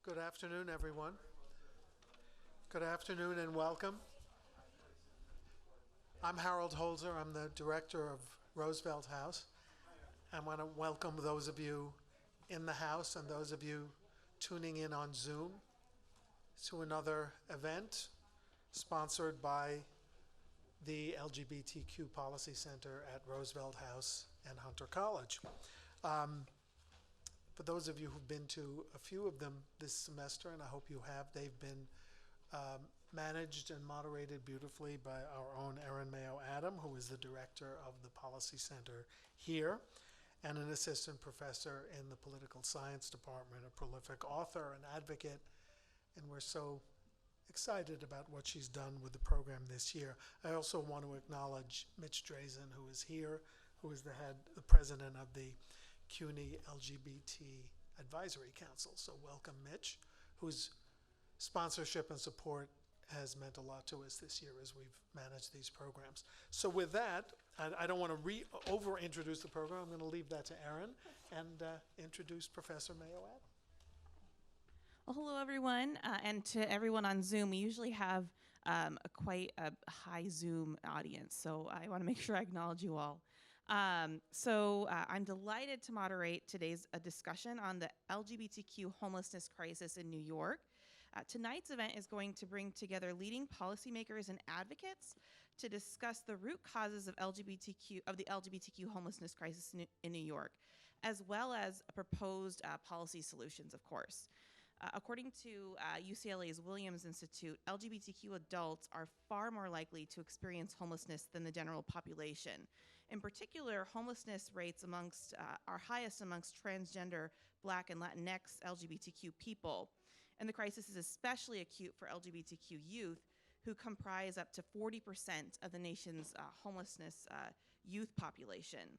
Good afternoon, everyone. Good afternoon and welcome. I'm Harold Holzer. I'm the director of Roosevelt House. I want to welcome those of you in the house and those of you tuning in on Zoom to another event sponsored by the LGBTQ Policy Center at Roosevelt House and Hunter College. Um, for those of you who've been to a few of them this semester, and I hope you have, they've been um, managed and moderated beautifully by our own Erin Mayo Adam, who is the director of the Policy Center here, and an assistant professor in the Political Science Department, a prolific author and advocate, and we're so excited about what she's done with the program this year. I also want to acknowledge Mitch Drazen, who is here, who is the president of the CUNY LGBT Advisory Council. So welcome, Mitch, whose sponsorship and support has meant a lot to us this year as we've managed these programs. So with that, I don't want to over-introduce the program. I'm going to leave that to Erin and introduce Professor Mayo Adam. Well, hello, everyone, and to everyone on Zoom. We usually have quite a high Zoom audience, so I want to make sure I acknowledge you all. I'm delighted to moderate today's discussion on the LGBTQ homelessness crisis in New York. Tonight's event is going to bring together leading policymakers and advocates to discuss the root causes of the LGBTQ homelessness crisis in New York, as well as proposed policy solutions, of course. According to UCLA's Williams Institute, LGBTQ adults are far more likely to experience homelessness than the general population. In particular, homelessness rates are highest amongst transgender, Black, and Latinx LGBTQ people. And the crisis is especially acute for LGBTQ youth, who comprise up to 40% of the nation's homelessness youth population.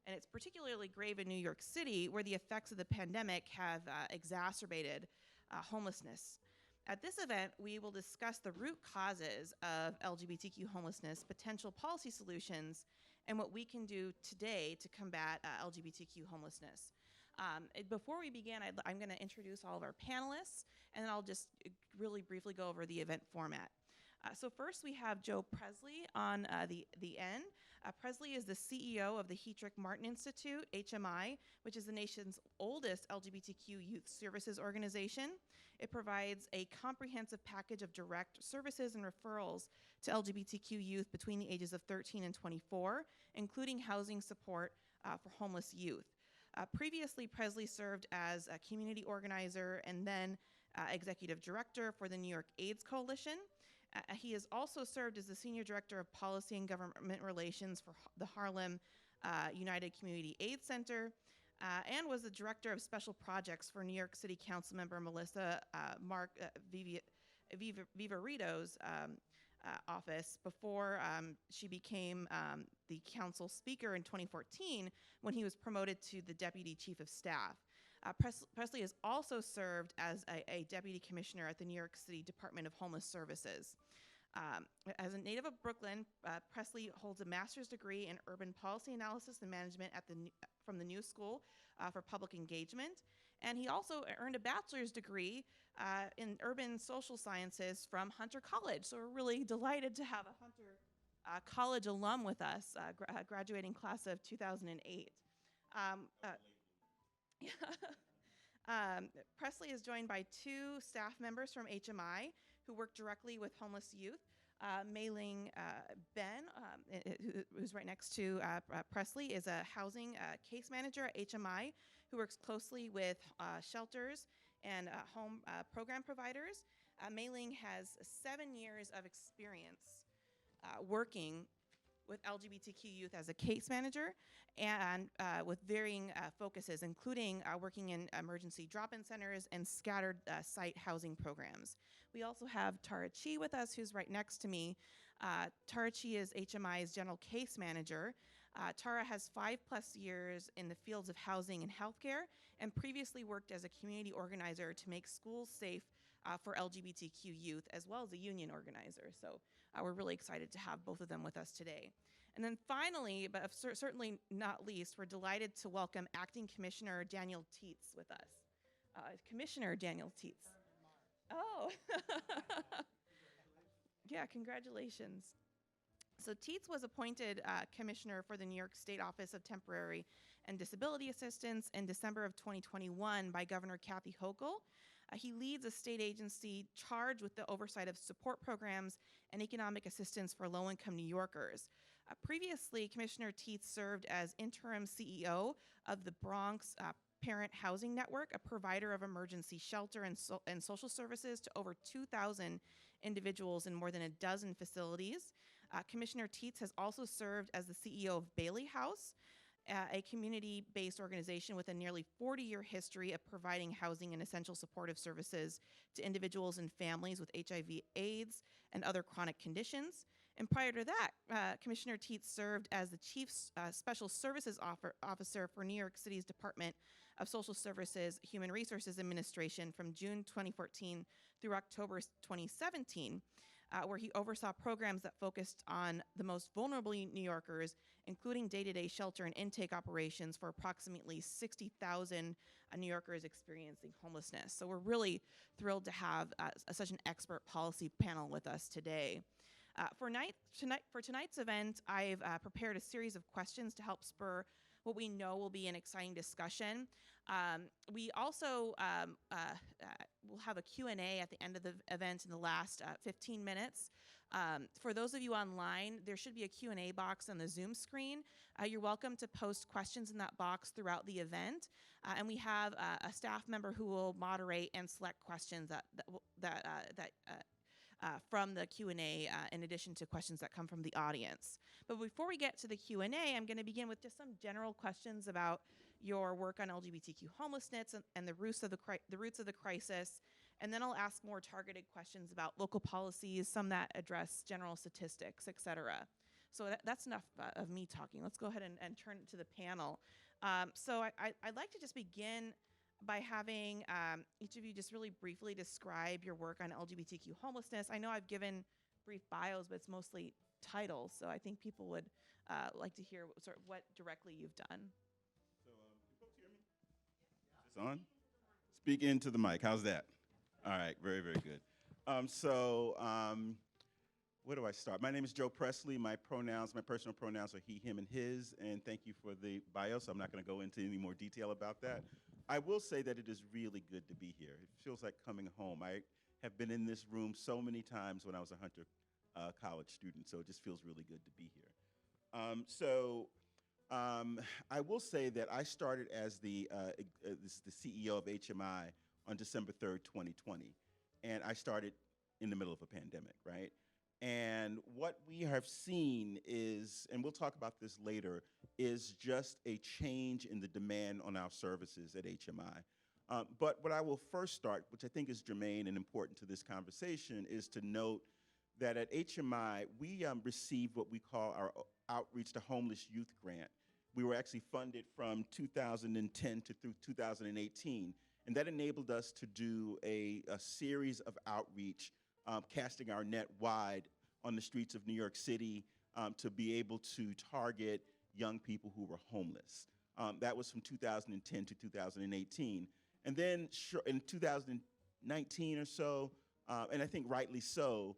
And it's particularly grave in New York City, where the effects of the pandemic have exacerbated homelessness. At this event, we will discuss the root causes of LGBTQ homelessness, potential policy solutions, and what we can do today to combat LGBTQ homelessness. Before we begin, I'm going to introduce all of our panelists, and then I'll just really briefly go over the event format. So first we have Joe Presley on the end. Presley is the CEO of the Hetrick Martin Institute, HMI, which is the nation's oldest LGBTQ youth services organization. It provides a comprehensive package of direct services and referrals to LGBTQ youth between the ages of 13 and 24, including housing support for homeless youth. Previously, Presley served as a community organizer and then executive director for the New York AIDS Coalition. He has also served as the Senior Director of Policy and Government Relations for the Harlem United Community AIDS Center, and was the Director of Special Projects for New York City Councilmember Melissa Viverito's office before she became the council speaker in 2014 when he was promoted to the Deputy Chief of Staff. Presley has also served as a deputy commissioner at the New York City Department of Homeless Services. As a native of Brooklyn, Presley holds a master's degree in urban policy analysis and management from the New School for Public Engagement. And he also earned a bachelor's degree in urban social sciences from Hunter College. So we're really delighted to have a Hunter College alum with us, graduating class of 2008. Presley is joined by two staff members from HMI who work directly with homeless youth. Mei-Ling Ben, who's right next to Presley, is a housing case manager at HMI who works closely with shelters and home program providers. Mei-Ling has 7 years of experience working with LGBTQ youth as a case manager and with varying focuses, including working in emergency drop-in centers and scattered site housing programs. We also have Tara Chi with us, who's right next to me. Tara Chi is HMI's general case manager. Tara has 5+ years in the fields of housing and healthcare and previously worked as a community organizer to make schools safe for LGBTQ youth, as well as a union organizer. So we're really excited to have both of them with us today. And then finally, but certainly not least, we're delighted to welcome Acting Commissioner Daniel Tietz with us. Commissioner Daniel Tietz. Oh, yeah, congratulations. So Tietz was appointed commissioner for the New York State Office of Temporary and Disability Assistance in December of 2021 by Governor Kathy Hochul. He leads a state agency charged with the oversight of support programs and economic assistance for low-income New Yorkers. Previously, Commissioner Tietz served as interim CEO of the Bronx Parent Housing Network, a provider of emergency shelter and social services to over 2,000 individuals in more than a dozen facilities. Commissioner Tietz has also served as the CEO of Bailey House, a community-based organization with a nearly 40-year history of providing housing and essential supportive services to individuals and families with HIV/AIDS and other chronic conditions. And prior to that, Commissioner Tietz served as the Chief Special Services Officer for New York City's Department of Social Services Human Resources Administration from June 2014 through October 2017. Where he oversaw programs that focused on the most vulnerable New Yorkers, including day-to-day shelter and intake operations for approximately 60,000 New Yorkers experiencing homelessness. So we're really thrilled to have such an expert policy panel with us today. For tonight's event, I've prepared a series of questions to help spur what we know will be an exciting discussion. We also will have a Q&A at the end of the event in the last 15 minutes. For those of you online, there should be a Q&A box on the Zoom screen. You're welcome to post questions in that box throughout the event. And we have a staff member who will moderate and select questions from the Q&A in addition to questions that come from the audience. But before we get to the Q&A, I'm going to begin with just some general questions about your work on LGBTQ homelessness and the roots of the crisis. And then I'll ask more targeted questions about local policies, some that address general statistics, et cetera. So that's enough of me talking. Let's go ahead and turn it to the panel. So I'd like to just begin by having each of you just really briefly describe your work on LGBTQ homelessness. I know I've given brief bios, but it's mostly titles, so I think people would like to hear what directly you've done. So, can folks hear me? Is this on? Speak into the mic. How's that? All right, very, very good. Where do I start? My name is Joe Presley. My personal pronouns are he, him, and his, and thank you for the bio, so I'm not going to go into any more detail about that. I will say that it is really good to be here. It feels like coming home. I have been in this room so many times when I was a Hunter College student, so it just feels really good to be here. I will say that I started as the CEO of HMI on December 3rd, 2020, and I started in the middle of a pandemic, right? And what we have seen is, and we'll talk about this later, is just a change in the demand on our services at HMI. But what I will first start, which I think is germane and important to this conversation, is to note that at HMI, we received what we call our Outreach to Homeless Youth Grant. We were actually funded from 2010 through 2018, and that enabled us to do a series of outreach, casting our net wide on the streets of New York City to be able to target young people who were homeless. That was from 2010 to 2018. And then in 2019 or so, and I think rightly so,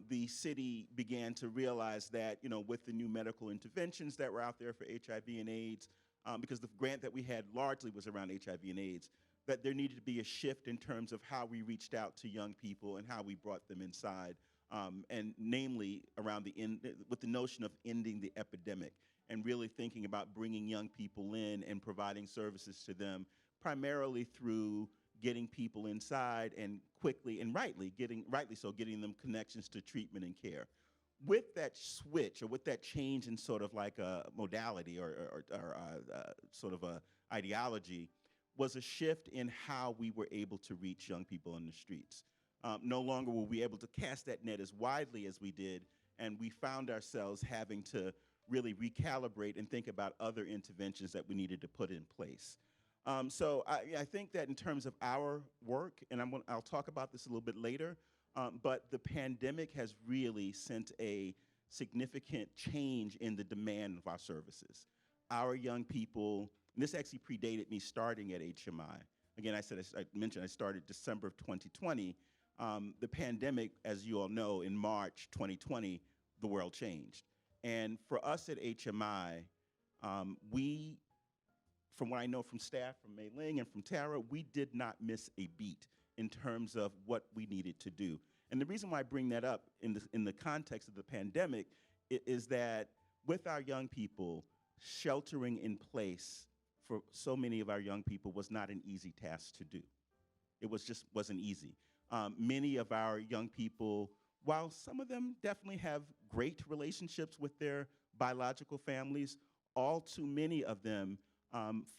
the city began to realize that, with the new medical interventions that were out there for HIV and AIDS, because the grant that we had largely was around HIV and AIDS, that there needed to be a shift in terms of how we reached out to young people and how we brought them inside, and namely around with the notion of ending the epidemic and really thinking about bringing young people in and providing services to them, primarily through getting people inside and quickly and rightly so getting them connections to treatment and care. With that switch, or with that change in sort of like a modality or sort of a ideology, was a shift in how we were able to reach young people on the streets. No longer were we able to cast that net as widely as we did, and we found ourselves having to really recalibrate and think about other interventions that we needed to put in place. So I think that in terms of our work, and I'll talk about this a little bit later, but the pandemic has really sent a significant change in the demand of our services. Our young people, and this actually predated me starting at HMI, Again, I mentioned I started December of 2020. The pandemic, as you all know, in March 2020, the world changed. And for us at HMI, we, from what I know from staff, from Mei Ling and from Tara, we did not miss a beat in terms of what we needed to do. And the reason why I bring that up in the context of the pandemic is that with our young people, sheltering in place for so many of our young people was not an easy task to do. It wasn't easy. Many of our young people, while some of them definitely have great relationships with their biological families, all too many of them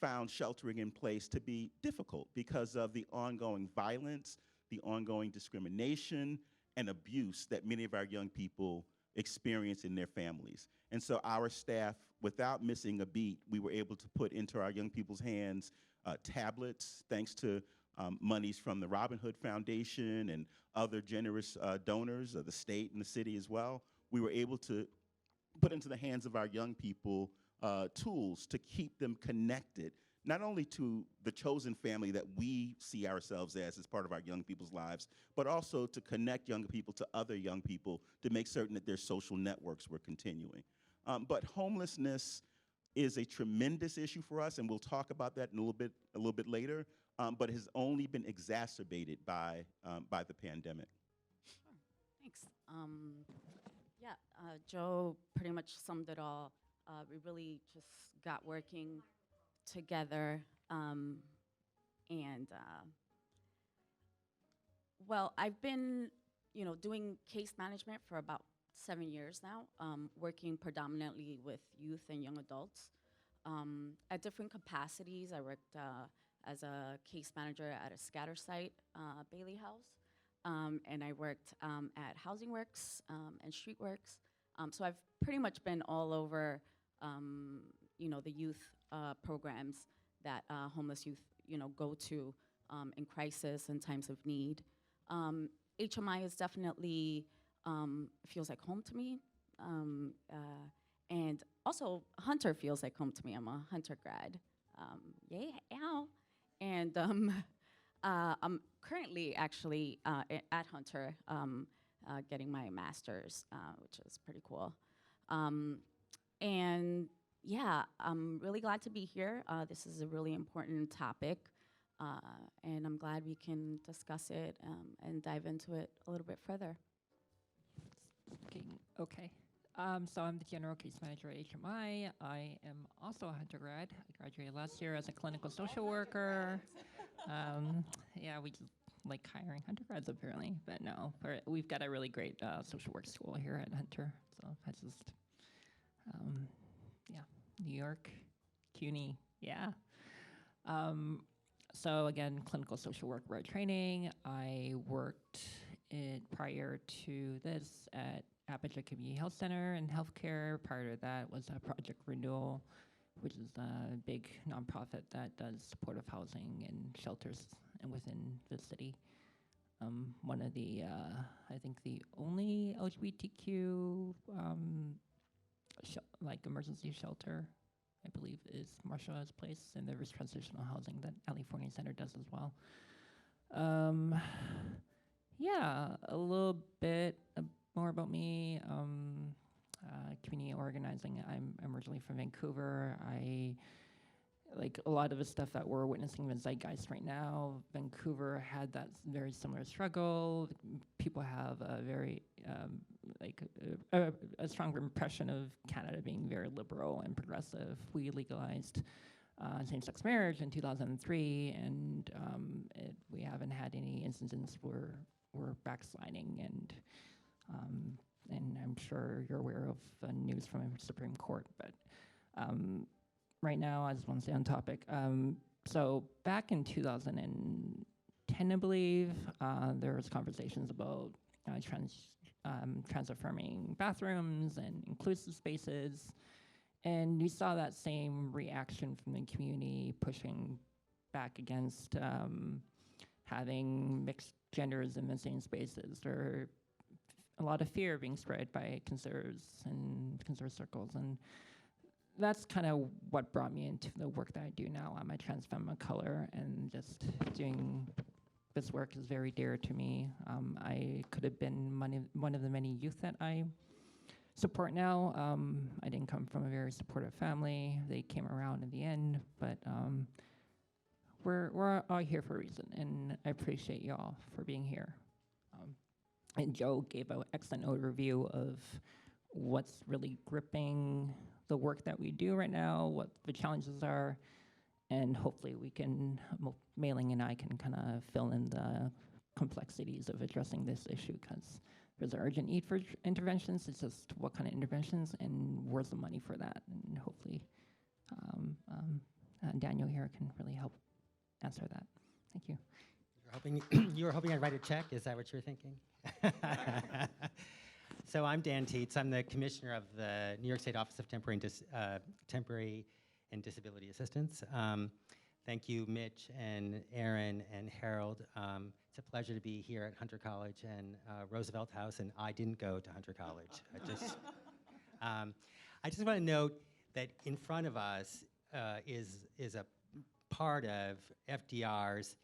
found sheltering in place to be difficult because of the ongoing violence, the ongoing discrimination, and abuse that many of our young people experience in their families. And so our staff, without missing a beat, we were able to put into our young people's hands tablets, thanks to monies from the Robin Hood Foundation and other generous donors of the state and the city as well. We were able to put into the hands of our young people tools to keep them connected, not only to the chosen family that we see ourselves as part of our young people's lives, but also to connect young people to other young people to make certain that their social networks were continuing. But homelessness is a tremendous issue for us, and we'll talk about that in a little bit later, but has only been exacerbated by the pandemic. Sure. Thanks. Yeah, Joe pretty much summed it all. We really just got working together, well, I've been, doing case management for about 7 years now, working predominantly with youth and young adults. At different capacities, I worked as a case manager at a scatter site, Bailey House, and I worked at Housing Works and Street Works. So I've pretty much been all over, the youth programs that homeless youth, go to in crisis and times of need. HMI is definitely feels like home to me, and also Hunter feels like home to me. I'm a Hunter grad. Yay, ow! And I'm currently actually at Hunter getting my master's, which is pretty cool. And yeah, I'm really glad to be here. This is a really important topic, and I'm glad we can discuss it and dive into it a little bit further. Okay. So I'm the general case manager at HMI. I am also a Hunter grad. I graduated last year as a clinical social worker. Yeah, we just like hiring Hunter grads apparently, but no, we've got a really great social work school here at Hunter. So I just, yeah, New York, CUNY, yeah. So again, clinical social work road training. I worked prior to this at Aperture Community Health Center and healthcare. Prior to that was Project Renewal, which is a big nonprofit that does supportive housing and shelters and within the city. One of the, I think the only LGBTQ emergency shelter, I believe, is Marsha's Place, and there is transitional housing that Ali Forney Center does as well. Yeah, a little bit more about me. Community organizing. I'm originally from Vancouver. Like a lot of the stuff that we're witnessing in the zeitgeist right now, Vancouver had that very similar struggle. People have a very, a stronger impression of Canada being very liberal and progressive. We legalized same-sex marriage in 2003, and we haven't had any instances where we're backsliding, and I'm sure you're aware of news from the Supreme Court, but right now, I just want to stay on topic. So back in 2010, I believe, there was conversations about trans-affirming bathrooms and inclusive spaces. And we saw that same reaction from the community pushing back against having mixed genders in the same spaces, or a lot of fear being spread by conservatives and conservative circles. And that's kind of what brought me into the work that I do now. I'm a trans femme of color, and just doing this work is very dear to me. I could have been one of the many youth that I support now. I didn't come from a very supportive family. They came around in the end, but we're all here for a reason, and I appreciate y'all for being here. And Joe gave an excellent overview of what's really gripping the work that we do right now, what the challenges are, and hopefully we can, Mei-Ling and I can kind of fill in the complexities of addressing this issue, because there's an urgent need for interventions. It's just what kind of interventions and where's the money for that, and hopefully Daniel here can really help answer that. Thank you. You were hoping I'd write a check? Is that what you were thinking? So I'm Dan Tietz. I'm the commissioner of the New York State Office of Temporary and Disability Assistance. Thank you, Mitch and Aaron and Harold. It's a pleasure to be here at Hunter College and Roosevelt House, and I didn't go to Hunter College. I just want to note that in front of us is a part of FDR's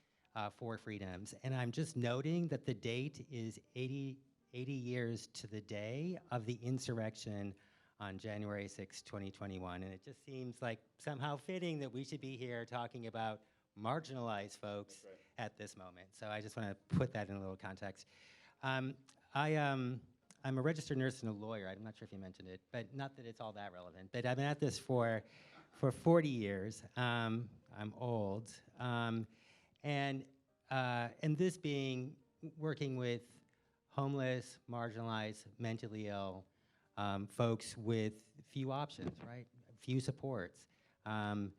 Four Freedoms, and I'm just noting that the date is 80 years to the day of the insurrection on January 6, 2021, and it just seems like somehow fitting that we should be here talking about marginalized folks at this moment. So I just want to put that in a little context. I'm a registered nurse and a lawyer. I'm not sure if you mentioned it, but not that it's all that relevant. But I've been at this for 40 years. I'm old, and this being working with homeless, marginalized, mentally ill folks with few options, right? Few supports. And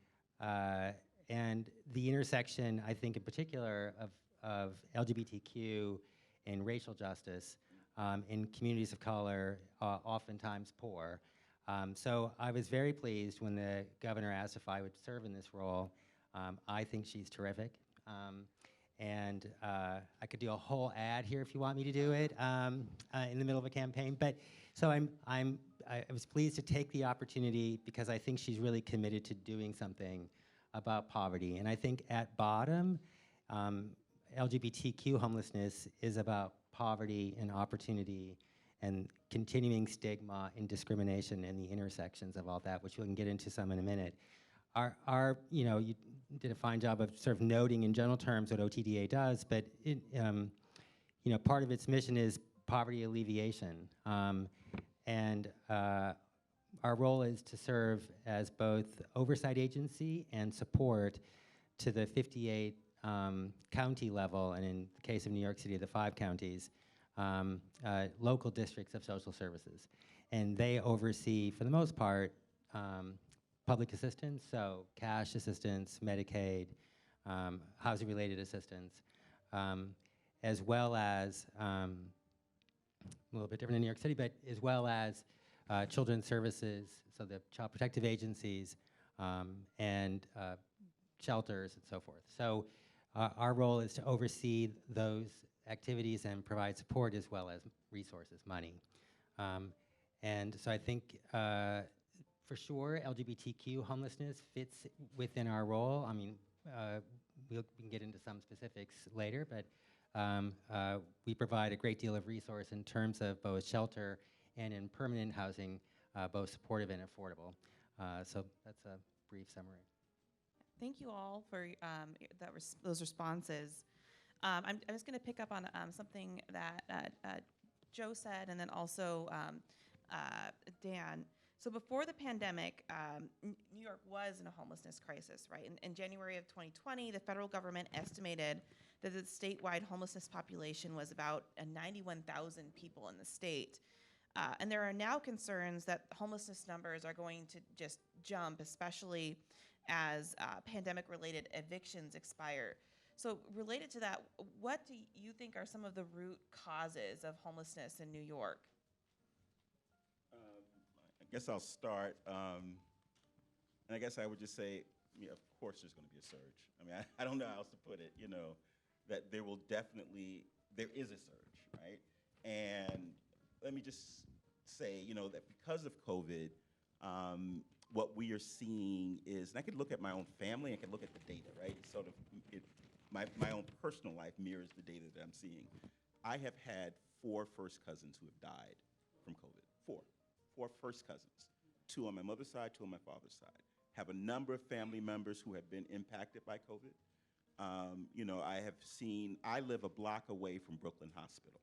the intersection, I think in particular, of LGBTQ and racial justice in communities of color, oftentimes poor. So I was very pleased when the governor asked if I would serve in this role. I think she's terrific. And I could do a whole ad here if you want me to do it in the middle of a campaign. But so I was pleased to take the opportunity because I think she's really committed to doing something about poverty. And I think at bottom, LGBTQ homelessness is about poverty and opportunity and continuing stigma and discrimination and the intersections of all that, which we can get into some in a minute. You did a fine job of sort of noting in general terms what OTDA does, but part of its mission is poverty alleviation. And our role is to serve as both oversight agency and support to the 58 county level, and in the case of New York City, the 5 counties, local districts of social services. And they oversee, for the most part, public assistance, so cash assistance, Medicaid, housing-related assistance, as well as, a little bit different in New York City, but as well as children's services, so the child protective agencies, and shelters and so forth. So our role is to oversee those activities and provide support as well as resources, money. And so I think for sure, LGBTQ homelessness fits within our role. I mean, we can get into some specifics later, but we provide a great deal of resource in terms of both shelter and in permanent housing, both supportive and affordable. So that's a brief summary. Thank you all for those responses. I'm just going to pick up on something that Joe said, and then also Dan. So before the pandemic, New York was in a homelessness crisis, right? In January of 2020, the federal government estimated that the statewide homelessness population was about 91,000 people in the state. And there are now concerns that homelessness numbers are going to just jump, especially as pandemic-related evictions expire. So related to that, what do you think are some of the root causes of homelessness in New York? I guess I'll start, and I guess I would just say, of course there's going to be a surge. I mean, I don't know how else to put it, that there is a surge, right? And let me just say, that because of COVID, what we are seeing is, and I could look at my own family, I could look at the data, right? It's sort of, my own personal life mirrors the data that I'm seeing. I have had 4 first cousins who have died from COVID. 4 first cousins. 2 on my mother's side, 2 on my father's side. Have a number of family members who have been impacted by COVID. I live a block away from Brooklyn Hospital.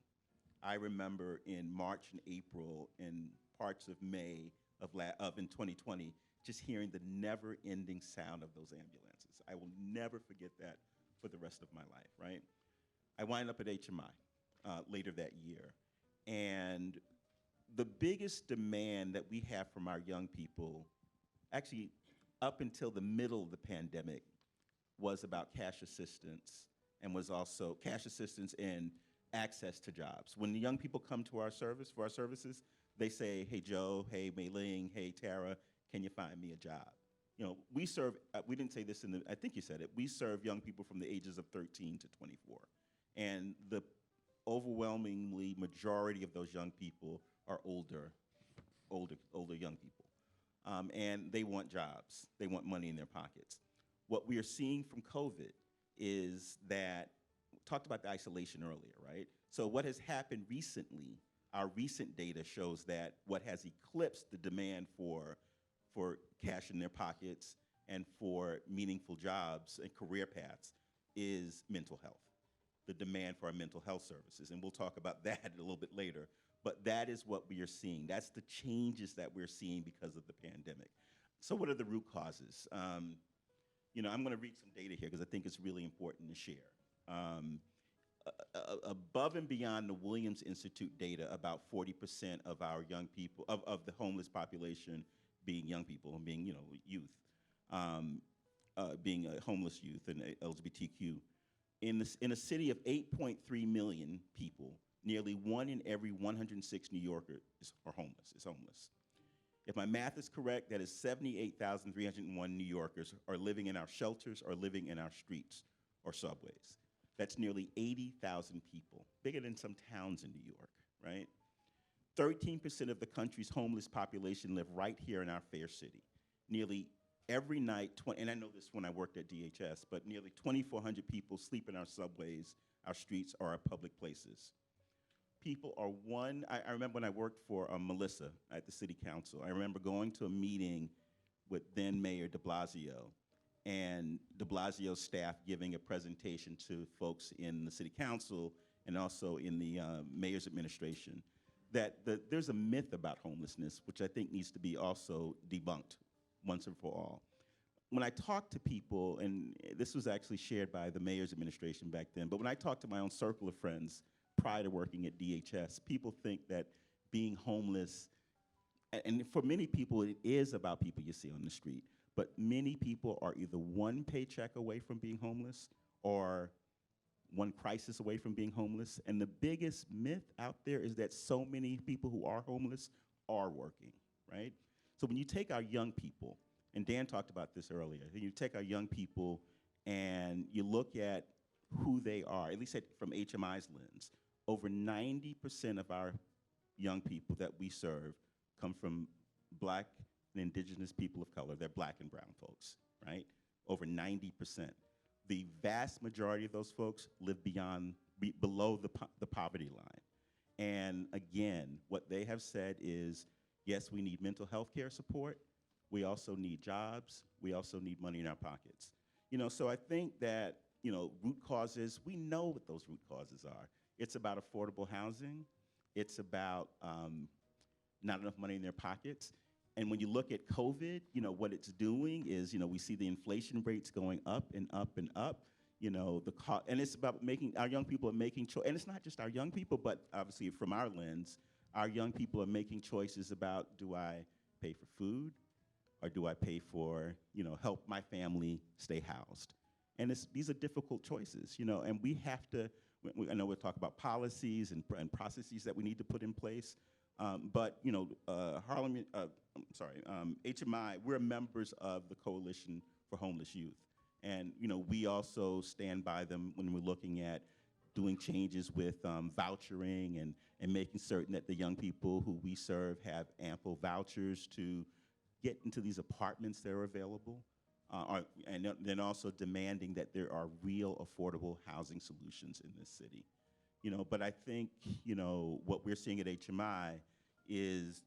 I remember in March and April and parts of May in 2020, just hearing the never-ending sound of those ambulances. I will never forget that for the rest of my life, right? I wind up at HMI later that year. And the biggest demand that we have from our young people, actually up until the middle of the pandemic, was about cash assistance, and was also cash assistance and access to jobs. When the young people come to our service, for our services, they say, hey, Joe, hey, Mei Ling, hey, Tara, can you find me a job? We serve, we didn't say this I think you said it, we serve young people from the ages of 13 to 24. And the overwhelmingly majority of those young people are older young people. And they want jobs. They want money in their pockets. What we are seeing from COVID is that, talked about the isolation earlier, right? So what has happened recently, our recent data shows that what has eclipsed the demand for cash in their pockets and for meaningful jobs and career paths is mental health, the demand for our mental health services. And we'll talk about that a little bit later. But that is what we are seeing. That's the changes that we're seeing because of the pandemic. So what are the root causes? I'm going to read some data here because I think it's really important to share. Above and beyond the Williams Institute data, about 40% of our young people, of the homeless population being young people and being, youth, being a homeless youth and LGBTQ. In a city of 8.3 million people, nearly 1 in every 106 New Yorkers are homeless. If my math is correct, that is 78,301 New Yorkers are living in our shelters or living in our streets or subways. That's nearly 80,000 people, bigger than some towns in New York, right? 13% of the country's homeless population live right here in our fair city. Nearly every night, and I know this when I worked at DHS, but nearly 2,400 people sleep in our subways, our streets, or our public places. People are I remember when I worked for Melissa at the city council, I remember going to a meeting with then Mayor de Blasio, and de Blasio's staff giving a presentation to folks in the city council and also in the mayor's administration, that there's a myth about homelessness, which I think needs to be also debunked once and for all. When I talk to people, and this was actually shared by the mayor's administration back then, but when I talk to my own circle of friends prior to working at DHS, people think that being homeless, and for many people it is about people you see on the street, but many people are either one paycheck away from being homeless or one crisis away from being homeless. And the biggest myth out there is that so many people who are homeless are working, right? So when you take our young people, and Dan talked about this earlier, you take our young people and you look at who they are, at least from HMI's lens, over 90% of our young people that we serve come from Black and Indigenous people of color. They're Black and brown folks, right? Over 90%. The vast majority of those folks live below the poverty line. And again, what they have said is, yes, we need mental health care support. We also need jobs. We also need money in our pockets. So I think that, root causes, we know what those root causes are. It's about affordable housing. It's about not enough money in their pockets. And when you look at COVID, what it's doing is, we see the inflation rates going up and up and up. And it's about our young people are making choices. And it's not just our young people, but obviously from our lens, our young people are making choices about, do I pay for food or do I pay for, help my family stay housed? And these are difficult choices, and we have to, I know we'll talk about policies and processes that we need to put in place. But HMI, we're members of the Coalition for Homeless Youth. And we also stand by them when we're looking at doing changes with vouchering and making certain that the young people who we serve have ample vouchers to get into these apartments that are available, and then also demanding that there are real affordable housing solutions in this city. You know, but I think, you know, what we're seeing at HMI is,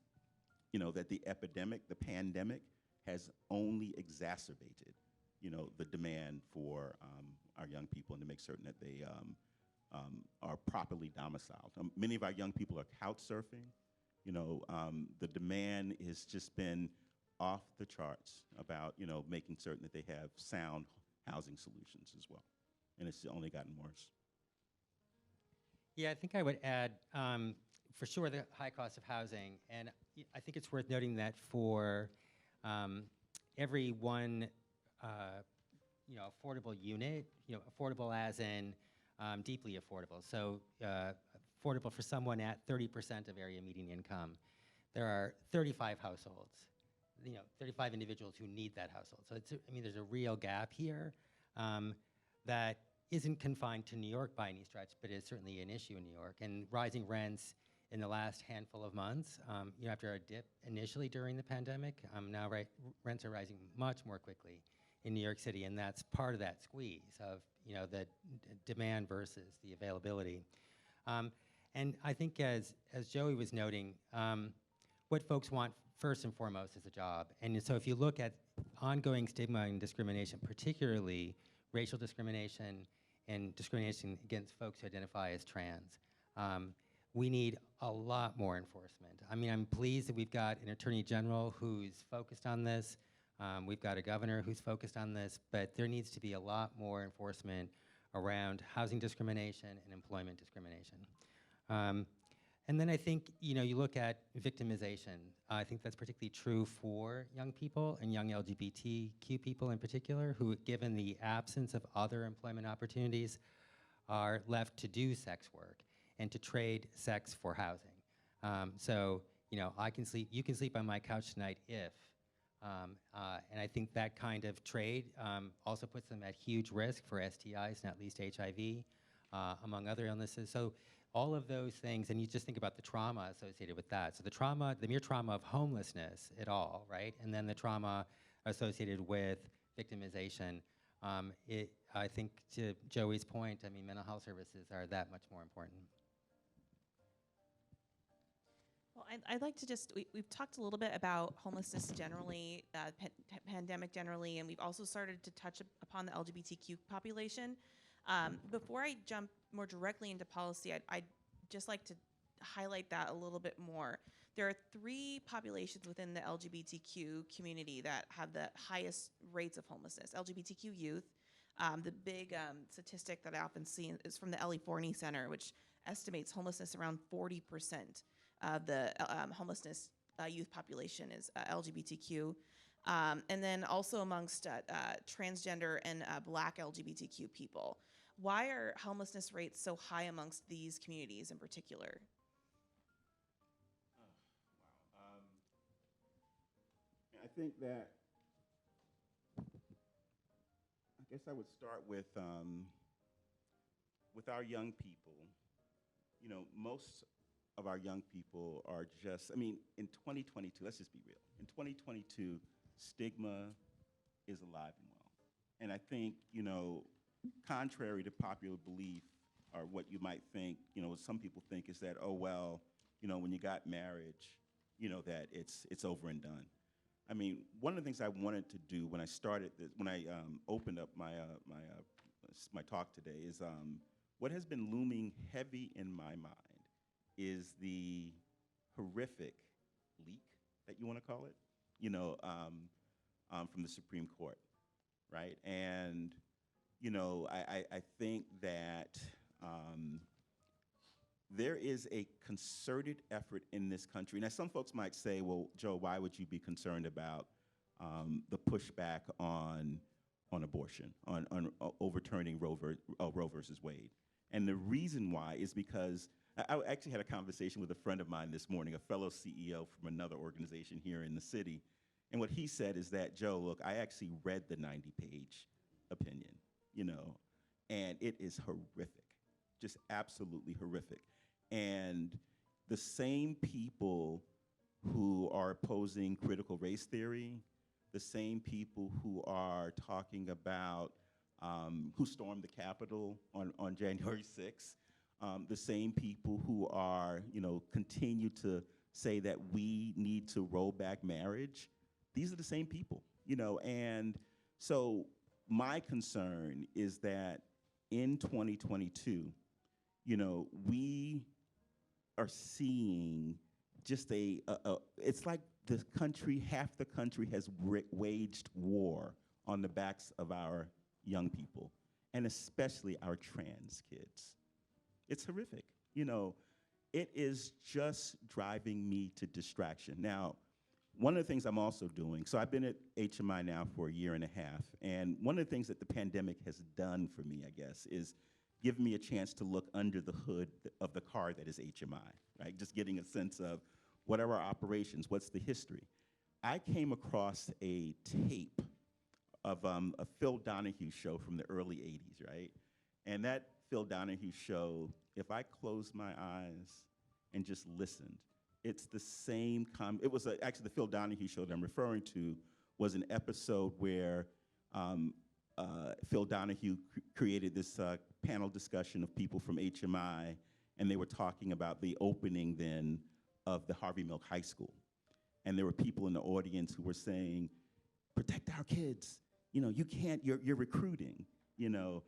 you know, that the epidemic, the pandemic, has only exacerbated, you know, the demand for our young people, and to make certain that they are properly domiciled. Many of our young people are couch surfing. You know, the demand has just been off the charts about, you know, making certain that they have sound housing solutions as well. And it's only gotten worse. Yeah, I think I would add, for sure, the high cost of housing. And I think it's worth noting that for every one, you know, affordable unit, you know, affordable as in deeply affordable. So affordable for someone at 30% of area median income. There are 35 households, you know, 35 individuals who need that household. So it's, I mean, there's a real gap here that isn't confined to New York by any stretch, but is certainly an issue in New York. And rising rents in the last handful of months, you know, after a dip initially during the pandemic, now rents are rising much more quickly in New York City, and that's part of that squeeze of, you know, the demand versus the availability. And I think as Joey was noting, what folks want first and foremost is a job. And so if you look at ongoing stigma and discrimination, particularly racial discrimination and discrimination against folks who identify as trans, we need a lot more enforcement. I mean, I'm pleased that we've got an attorney general who's focused on this. We've got a governor who's focused on this, but there needs to be a lot more enforcement around housing discrimination and employment discrimination. And then I think, you know, you look at victimization. I think that's particularly true for young people and young LGBTQ people in particular, who, given the absence of other employment opportunities, are left to do sex work and to trade sex for housing. So, you know, you can sleep on my couch tonight if, and I think that kind of trade also puts them at huge risk for STIs, not least HIV, among other illnesses. So all of those things, and you just think about the trauma associated with that. So the trauma, the mere trauma of homelessness at all, right? And then the trauma associated with victimization. I think to Joey's point, I mean, mental health services are that much more important. Well, I'd like to just, we've talked a little bit about homelessness generally, pandemic generally, and we've also started to touch upon the LGBTQ population. Before I jump more directly into policy, I'd just like to highlight that a little bit more. There are 3 populations within the LGBTQ community that have the highest rates of homelessness. LGBTQ youth, the big statistic that I often see is from the Ellie Forney Center, which estimates homelessness around 40% of the homelessness youth population is LGBTQ. And then also amongst transgender and Black LGBTQ people. Why are homelessness rates so high amongst these communities in particular? I think that, I guess I would start with our young people. You know, most of our young people are just, I mean, in 2022, let's just be real. In 2022, stigma is alive and well. And I think, you know, contrary to popular belief, or what you might think, you know, what some people think is that, oh, well, you know, when you got marriage, you know, that it's over and done. I mean, one of the things I wanted to do when I started this, when I opened up my talk today is what has been looming heavy in my mind is the horrific leak, that you want to call it, you know, from the Supreme Court, right? And, you know, I think that there is a concerted effort in this country. Now, some folks might say, well, Joe, why would you be concerned about the pushback on abortion, on overturning Roe versus Wade? And the reason why is because I actually had a conversation with a friend of mine this morning, a fellow CEO from another organization here in the city. And what he said is that, Joe, look, I actually read the 90-page opinion, you know, and it is horrific, just absolutely horrific. And the same people who are opposing critical race theory, the same people who are talking about who stormed the Capitol on January 6th, the same people who are, continue to say that we need to roll back marriage. These are the same people, and so my concern is that in 2022, we are seeing just it's like half the country has waged war on the backs of our young people, and especially our trans kids. It's horrific. It is just driving me to distraction. Now, one of the things I'm also doing, so I've been at HMI now for a year and a half, and one of the things that the pandemic has done for me, I guess, is give me a chance to look under the hood of the car that is HMI, right? Just getting a sense of what are our operations, what's the history. I came across a tape of a Phil Donahue show from the early 80s, right? And that Phil Donahue show, if I closed my eyes and just listened, it's the same, it was actually the Phil Donahue show that I'm referring to was an episode where Phil Donahue created this panel discussion of people from HMI, and they were talking about the opening then of the Harvey Milk High School. And there were people in the audience who were saying, protect our kids. You can't, you're recruiting, and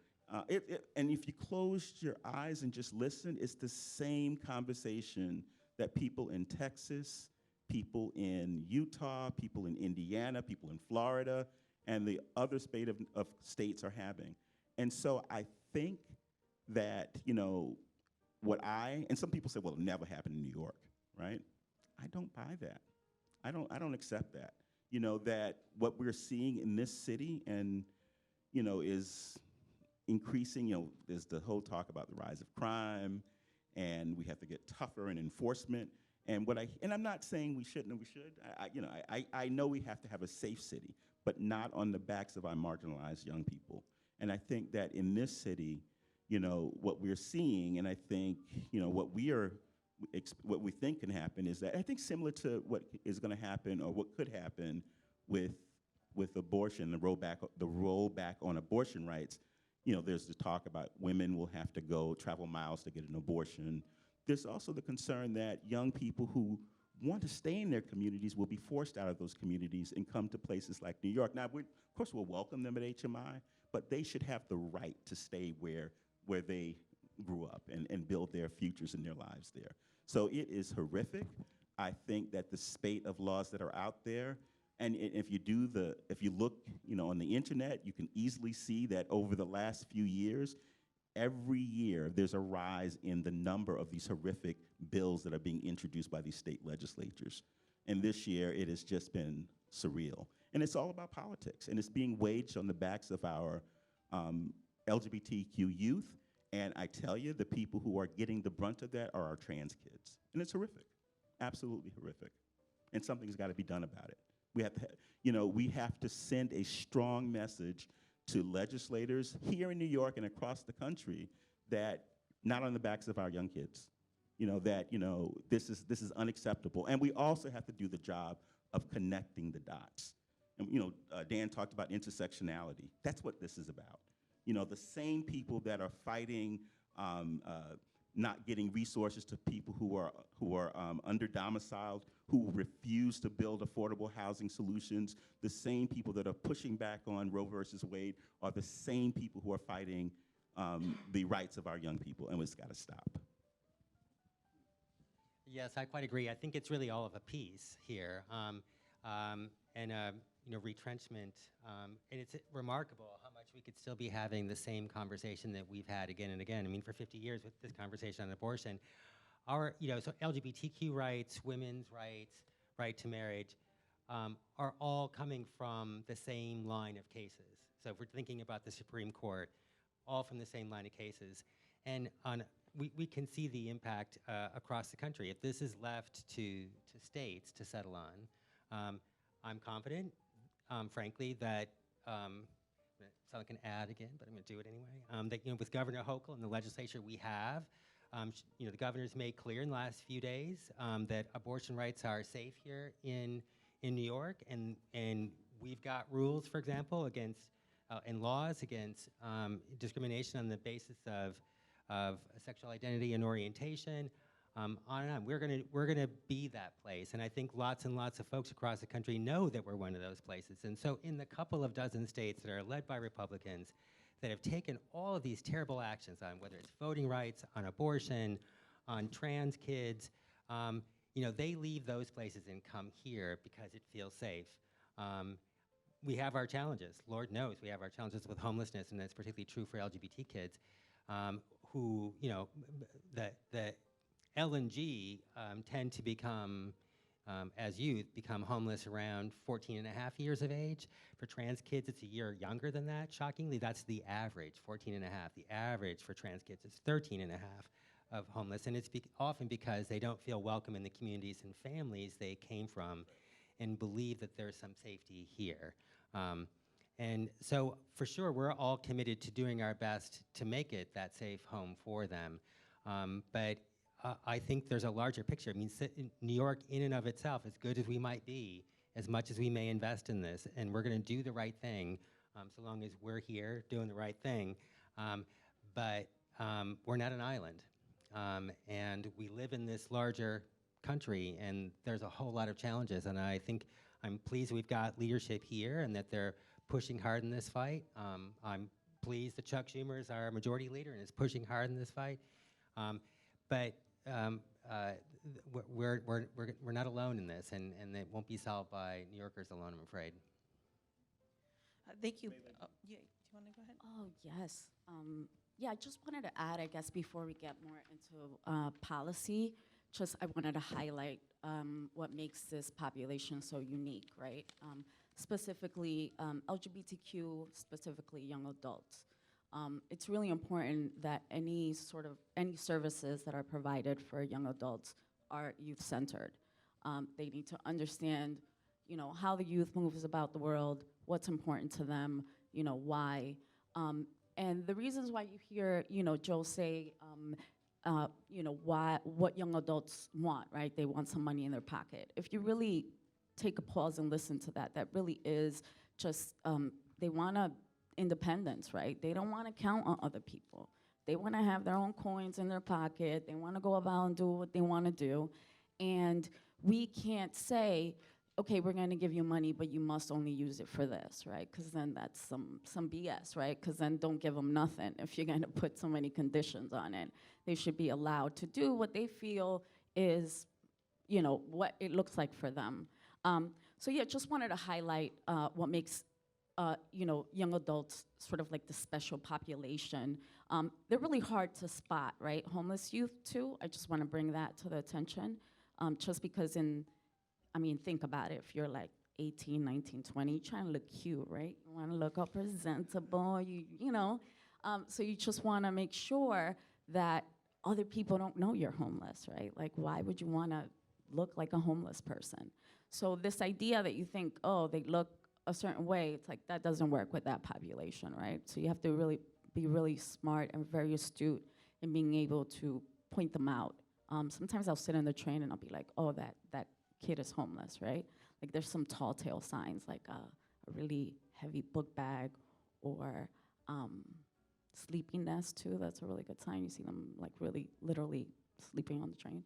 if you closed your eyes and just listen, it's the same conversation that people in Texas, people in Utah, people in Indiana, people in Florida, and the other spate of states are having. And so I think that, and some people say, well, it'll never happen in New York, right? I don't buy that. I don't accept that. That what we're seeing in this city and, is increasing, there's the whole talk about the rise of crime, and we have to get tougher in enforcement. And I'm not saying we shouldn't, we should. I know we have to have a safe city, but not on the backs of our marginalized young people. And I think that in this city, what we're seeing, and I think, what we think can happen is that, I think similar to what is going to happen or what could happen with abortion, the rollback on abortion rights. There's the talk about women will have to travel miles to get an abortion. There's also the concern that young people who want to stay in their communities will be forced out of those communities and come to places like New York. Now, of course, we'll welcome them at HMI, but they should have the right to stay where they grew up and build their futures and their lives there. So it is horrific. I think that the spate of laws that are out there, and if you look, on the internet, you can easily see that over the last few years, every year there's a rise in the number of these horrific bills that are being introduced by these state legislatures. And this year it has just been surreal. And it's all about politics, and it's being waged on the backs of our LGBTQ youth. And I tell you, the people who are getting the brunt of that are our trans kids. And it's horrific, absolutely horrific. And something's got to be done about it. We have to send a strong message to legislators here in New York and across the country that not on the backs of our young kids, this is unacceptable. And we also have to do the job of connecting the dots. And Dan talked about intersectionality. That's what this is about. The same people that are fighting not getting resources to people who are under domiciled, who refuse to build affordable housing solutions, the same people that are pushing back on Roe versus Wade are the same people who are fighting the rights of our young people, and it's got to stop. Yes, I quite agree. I think it's really all of a piece here, retrenchment. And it's remarkable how much we could still be having the same conversation that we've had again and again. I mean, for 50 years with this conversation on abortion, so LGBTQ rights, women's rights, right to marriage, are all coming from the same line of cases. So if we're thinking about the Supreme Court, all from the same line of cases. And we can see the impact across the country. If this is left to states to settle on, I'm confident, frankly, that, sound like an ad again, but I'm gonna do it anyway, that with Governor Hochul and the legislature we have, The governor's made clear in the last few days that abortion rights are safe here in New York, and we've got rules, for example, against and laws against discrimination on the basis of sexual identity and orientation. On and on. We're gonna be that place, and I think lots and lots of folks across the country know that we're one of those places. And so, in the couple of dozen states that are led by Republicans, that have taken all of these terrible actions on whether it's voting rights, on abortion, on trans kids, they leave those places and come here because it feels safe. We have our challenges. Lord knows we have our challenges with homelessness, and that's particularly true for LGBT kids, who, the L and G tend to become, as youth, become homeless around 14 and a half years of age. For trans kids, it's a year younger than that. Shockingly, that's the average, 14 and a half. The average for trans kids is 13 and a half of homeless, and it's often because they don't feel welcome in the communities and families they came from and believe that there's some safety here. And so, for sure, we're all committed to doing our best to make it that safe home for them. But I think there's a larger picture. I mean, New York in and of itself, as good as we might be, as much as we may invest in this, and we're gonna do the right thing, so long as we're here doing the right thing. But we're not an island. And we live in this larger country, and there's a whole lot of challenges, and I think I'm pleased we've got leadership here and that they're pushing hard in this fight. I'm pleased that Chuck Schumer is our majority leader and is pushing hard in this fight. But we're not alone in this, and it won't be solved by New Yorkers alone, I'm afraid. Thank you. Oh, yeah, do you want to go ahead? Oh, yes. Yeah, I just wanted to add, I guess, before we get more into policy, I wanted to highlight what makes this population so unique, right? Specifically, LGBTQ, specifically young adults. It's really important that any services that are provided for young adults are youth-centered. They need to understand, how the youth moves about the world, what's important to them, why. And the reasons why you hear, Joe say, what young adults want, right? They want some money in their pocket. If you really take a pause and listen to that, that really is just, they want independence, right? They don't want to count on other people. They want to have their own coins in their pocket. They want to go about and do what they want to do. And we can't say, okay, we're going to give you money, but you must only use it for this, right? Because then that's some BS, right? Because then don't give them nothing if you're going to put so many conditions on it. They should be allowed to do what they feel is, what it looks like for them. So yeah, just wanted to highlight what makes, young adults sort of like the special population. They're really hard to spot, right? Homeless youth too, I just want to bring that to the attention. Just because think about it, if you're like 18, 19, 20, you're trying to look cute, right? You want to look all presentable, so you just want to make sure that other people don't know you're homeless, right? Like, why would you want to look like a homeless person? So this idea that you think, oh, they look a certain way, it's like that doesn't work with that population, right? So you have to really be really smart and very astute in being able to point them out. Sometimes I'll sit in the train and I'll be like, oh, that kid is homeless, right? Like there's some tall tale signs, like a really heavy book bag, or sleepiness too. That's a really good sign. You see them like really literally sleeping on the train.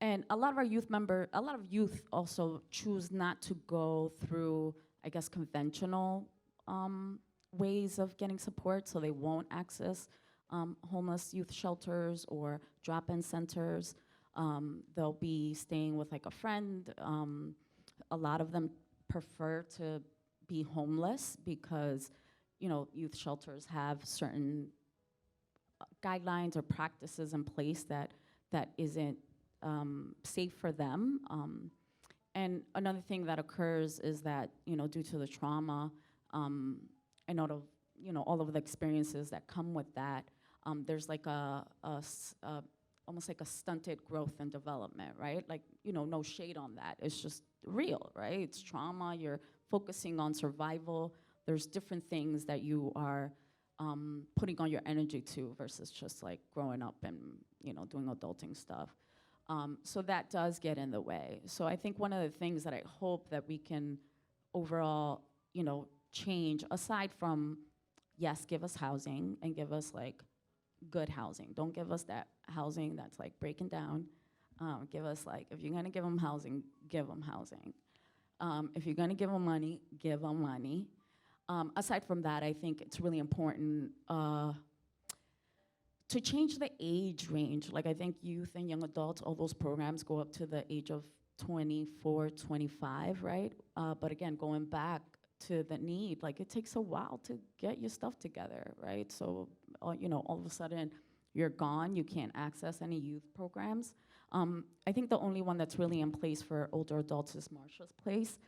And a lot of youth also choose not to go through, I guess, conventional ways of getting support, so they won't access homeless youth shelters or drop-in centers. They'll be staying with like a friend. A lot of them prefer to be homeless because, youth shelters have certain guidelines or practices in place that isn't safe for them. And another thing that occurs is that, due to the trauma and all of the experiences that come with that, there's like almost like a stunted growth and development, right? Like, no shade on that. It's just real, right? It's trauma. You're focusing on survival. There's different things that you are putting all your energy to versus just like growing up and, you know, doing adulting stuff. So that does get in the way. So I think one of the things that I hope that we can overall, you know, change, aside from, yes, give us housing and give us like good housing. Don't give us that housing that's like breaking down. Give us like, if you're gonna give them housing, give them housing. If you're gonna give them money, give them money. Aside from that, I think it's really important to change the age range. Like I think youth and young adults, all those programs go up to the age of 24, 25, right? But again, going back to the need, like it takes a while to get your stuff together, right? So, you know, all of a sudden you're gone, you can't access any youth programs. I think the only one that's really in place for older adults is Marsha's Place.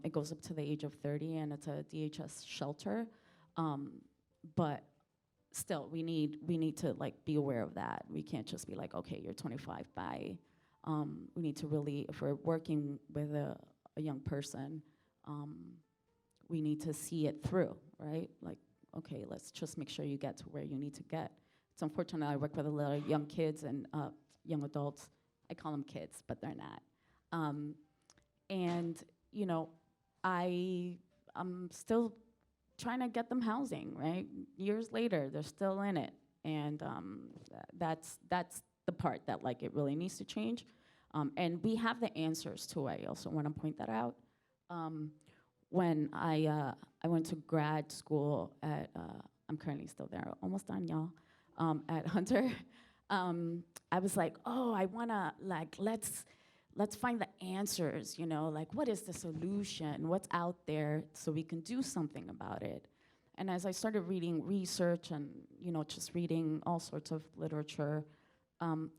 It goes up to the age of 30 and it's a DHS shelter. But still, we need to like be aware of that. We can't just be like, okay, you're 25, bye. We need to really, if we're working with a young person, we need to see it through, right? Like, okay, let's just make sure you get to where you need to get. It's unfortunate I work with a lot of young kids and young adults. I call them kids, but they're not. And, you know, I'm still trying to get them housing, right? Years later, they're still in it. And that's the part that like it really needs to change. And we have the answers to it. I also want to point that out. When I went to grad school at, I'm currently still there, almost done, y'all, at Hunter, I was like, oh, I wanna, like, let's find the answers, you know, like what is the solution, what's out there so we can do something about it. And as I started reading research and, you know, just reading all sorts of literature,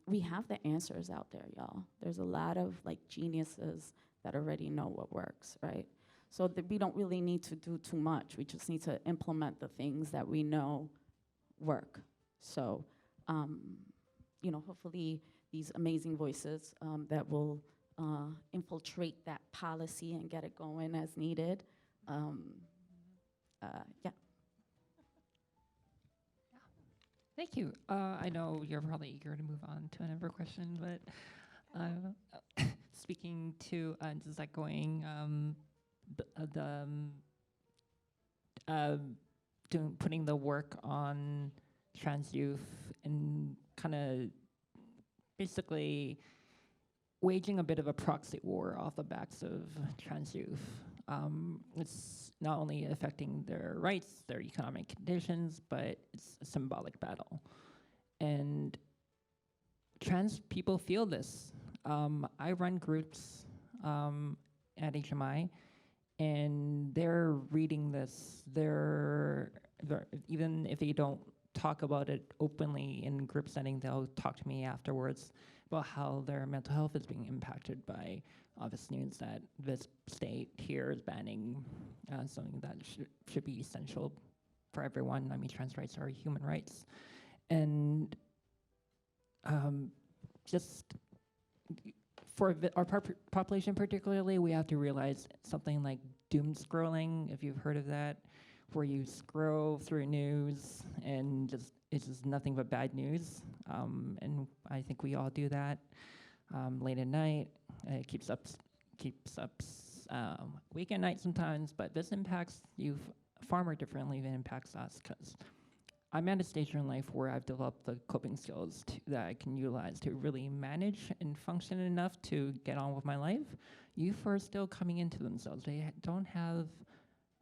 we have the answers out there, y'all. There's a lot of like geniuses that already know what works, right? So that we don't really need to do too much. We just need to implement the things that we know work. So, you know, hopefully these amazing voices that will infiltrate that policy and get it going as needed. Yeah. Thank you. I know you're probably eager to move on to another question, but speaking to just echoing putting the work on trans youth and kind of basically waging a bit of a proxy war off the backs of trans youth. It's not only affecting their rights, their economic conditions, but it's a symbolic battle. And trans people feel this. I run groups at HMI, and they're reading this. They're even if they don't talk about it openly in group setting, they'll talk to me afterwards about how their mental health is being impacted by this news that this state here is banning something that should be essential for everyone. I mean, trans rights are human rights. And just for our population particularly, we have to realize something like doom scrolling, if you've heard of that, where you scroll through news and it's just nothing but bad news. And I think we all do that late at night. It keeps up weekend night sometimes, but this impacts you far more differently than it impacts us, because I'm at a stage in life where I've developed the coping skills that I can utilize to really manage and function enough to get on with my life. Youth are still coming into themselves. They don't have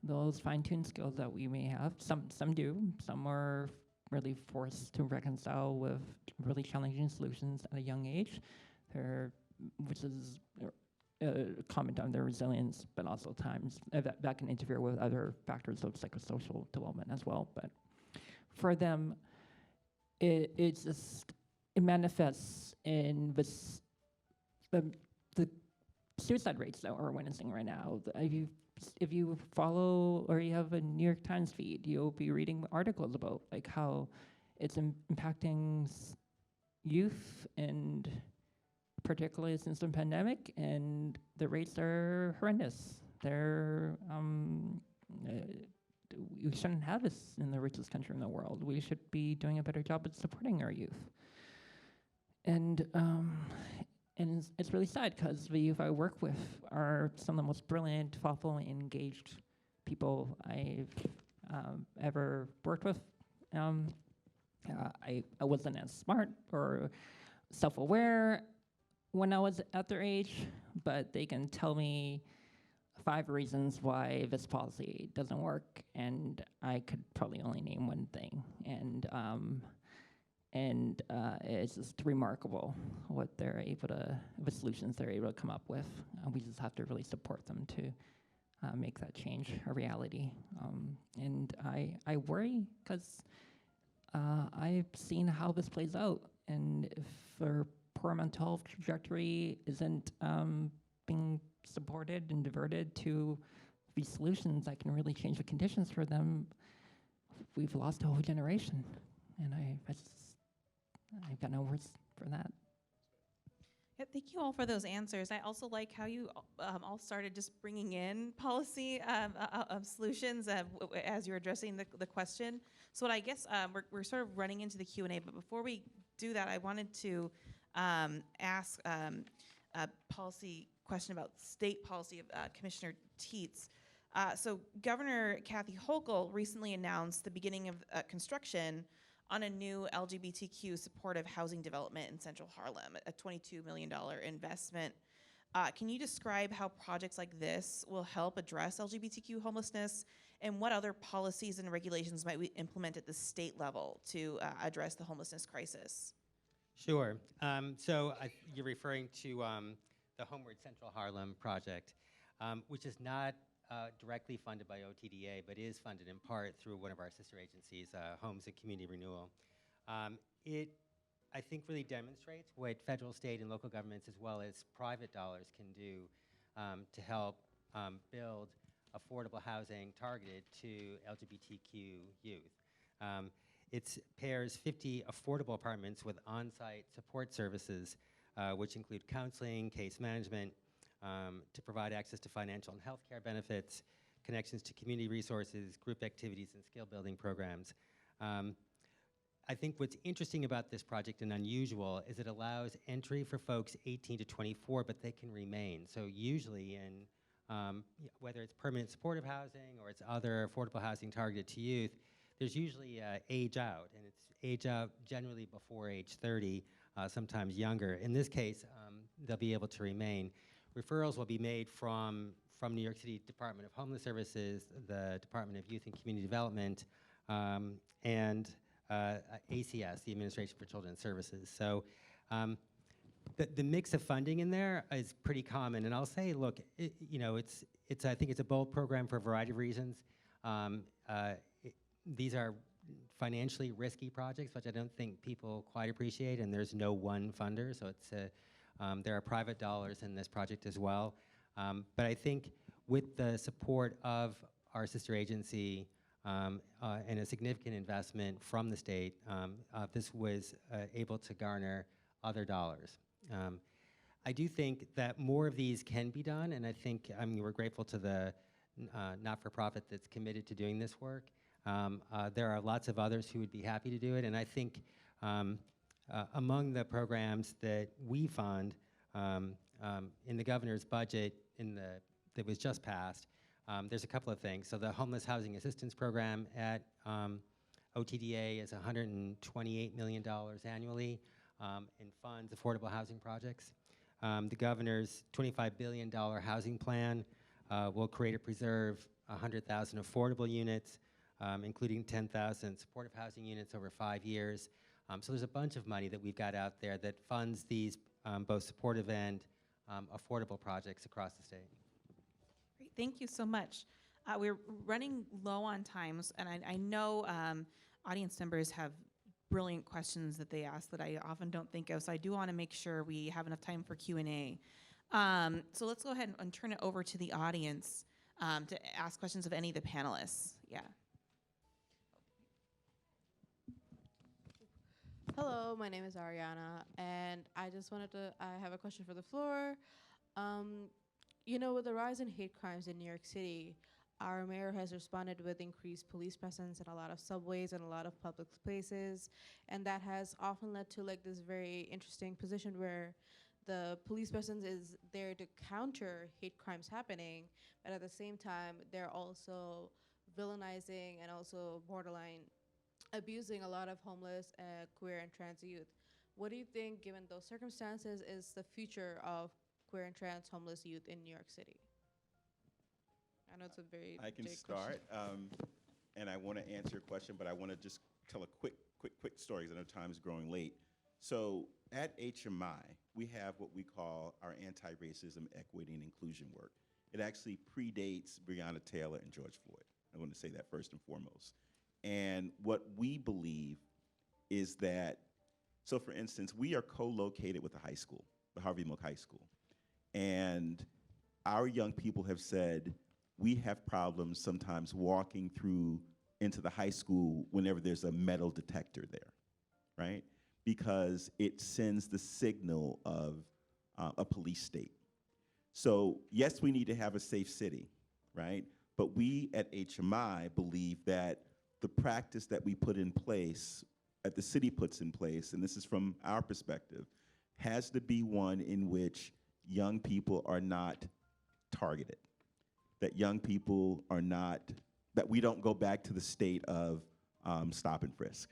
those fine-tuned skills that we may have. Some do. Some are really forced to reconcile with really challenging solutions at a young age, which is a comment on their resilience, but also times that can interfere with other factors of psychosocial development as well. But for them, it manifests in the suicide rates that we're witnessing right now. If you follow or you have a New York Times feed, you'll be reading articles about like how it's impacting youth, and particularly since the pandemic, and the rates are horrendous. They're we shouldn't have this in the richest country in the world. We should be doing a better job at supporting our youth. And it's really sad because the youth I work with are some of the most brilliant, thoughtful, and engaged people I've ever worked with. I wasn't as smart or self-aware when I was at their age, but they can tell me 5 reasons why this policy doesn't work, and I could probably only name one thing. And it's just remarkable what they're able to, the solutions they're able to come up with. We just have to really support them to make that change a reality. And I worry because I've seen how this plays out, and if their poor mental health trajectory isn't being supported and diverted to these solutions that can really change the conditions for them, we've lost a whole generation. And I've got no words for that. Yeah, thank you all for those answers. I also like how you all started just bringing in policy solutions as you're addressing the question. So what I guess we're sort of running into the Q&A, but before we do that, I wanted to ask a policy question about state policy of Commissioner Teets. So Governor Kathy Hochul recently announced the beginning of construction on a new LGBTQ supportive housing development in Central Harlem, a $22 million investment. Can you describe how projects like this will help address LGBTQ homelessness, and what other policies and regulations might we implement at the state level to address the homelessness crisis? Sure. You're referring to the Homeward Central Harlem project, which is not directly funded by OTDA, but is funded in part through one of our sister agencies, Homes and Community Renewal. It, I think, really demonstrates what federal, state, and local governments, as well as private dollars, can do to help build affordable housing targeted to LGBTQ youth. It pairs 50 affordable apartments with on-site support services, which include counseling, case management, to provide access to financial and healthcare benefits, connections to community resources, group activities, and skill-building programs. I think what's interesting about this project and unusual is it allows entry for folks 18 to 24, but they can remain. So usually in, whether it's permanent supportive housing or it's other affordable housing targeted to youth, there's usually age out, and it's age out generally before age 30, sometimes younger. In this case, they'll be able to remain. Referrals will be made from New York City Department of Homeless Services, the Department of Youth and Community Development, and ACS, the Administration for Children's Services. So the mix of funding in there is pretty common. And I'll say, look, I think it's a bold program for a variety of reasons. These are financially risky projects, which I don't think people quite appreciate, and there's no one funder, so it's there are private dollars in this project as well. But I think with the support of our sister agency and a significant investment from the state, this was able to garner other dollars. I do think that more of these can be done, and I think we're grateful to the not-for-profit that's committed to doing this work. There are lots of others who would be happy to do it, and I think among the programs that we fund in the governor's budget that was just passed, there's a couple of things. So the Homeless Housing Assistance Program at OTDA is $128 million annually and funds affordable housing projects. The governor's $25 billion housing plan will create or preserve 100,000 affordable units, including 10,000 supportive housing units over 5 years. So there's a bunch of money that we've got out there that funds these both supportive and affordable projects across the state. Great, thank you so much. We're running low on times, and I know audience members have brilliant questions that they ask that I often don't think of, so I do want to make sure we have enough time for Q&A. So let's go ahead and turn it over to the audience to ask questions of any of the panelists. Yeah. Hello, my name is Ariana, and I have a question for the floor. With the rise in hate crimes in New York City, our mayor has responded with increased police presence in a lot of subways and a lot of public spaces, and that has often led to like this very interesting position where the police presence is there to counter hate crimes happening, but at the same time they're also villainizing and also borderline abusing a lot of homeless, queer and trans youth. What do you think, given those circumstances, is the future of queer and trans homeless youth in New York City? I know it's a very I can big start, question. and I want to answer your question, but I want to just tell a quick story because I know time is growing late. So at HMI, we have what we call our anti-racism, equity, and inclusion work. It actually predates Breonna Taylor and George Floyd. I want to say that first and foremost. And what we believe is that, so for instance, we are co-located with a high school, the Harvey Milk High School. And our young people have said, we have problems sometimes walking through into the high school whenever there's a metal detector there, right? Because it sends the signal of a police state. So yes, we need to have a safe city, right? But we at HMI believe that the practice that we put in place, that the city puts in place, and this is from our perspective, has to be one in which young people are not targeted, that young people are not, that we don't go back to the state of stop and frisk,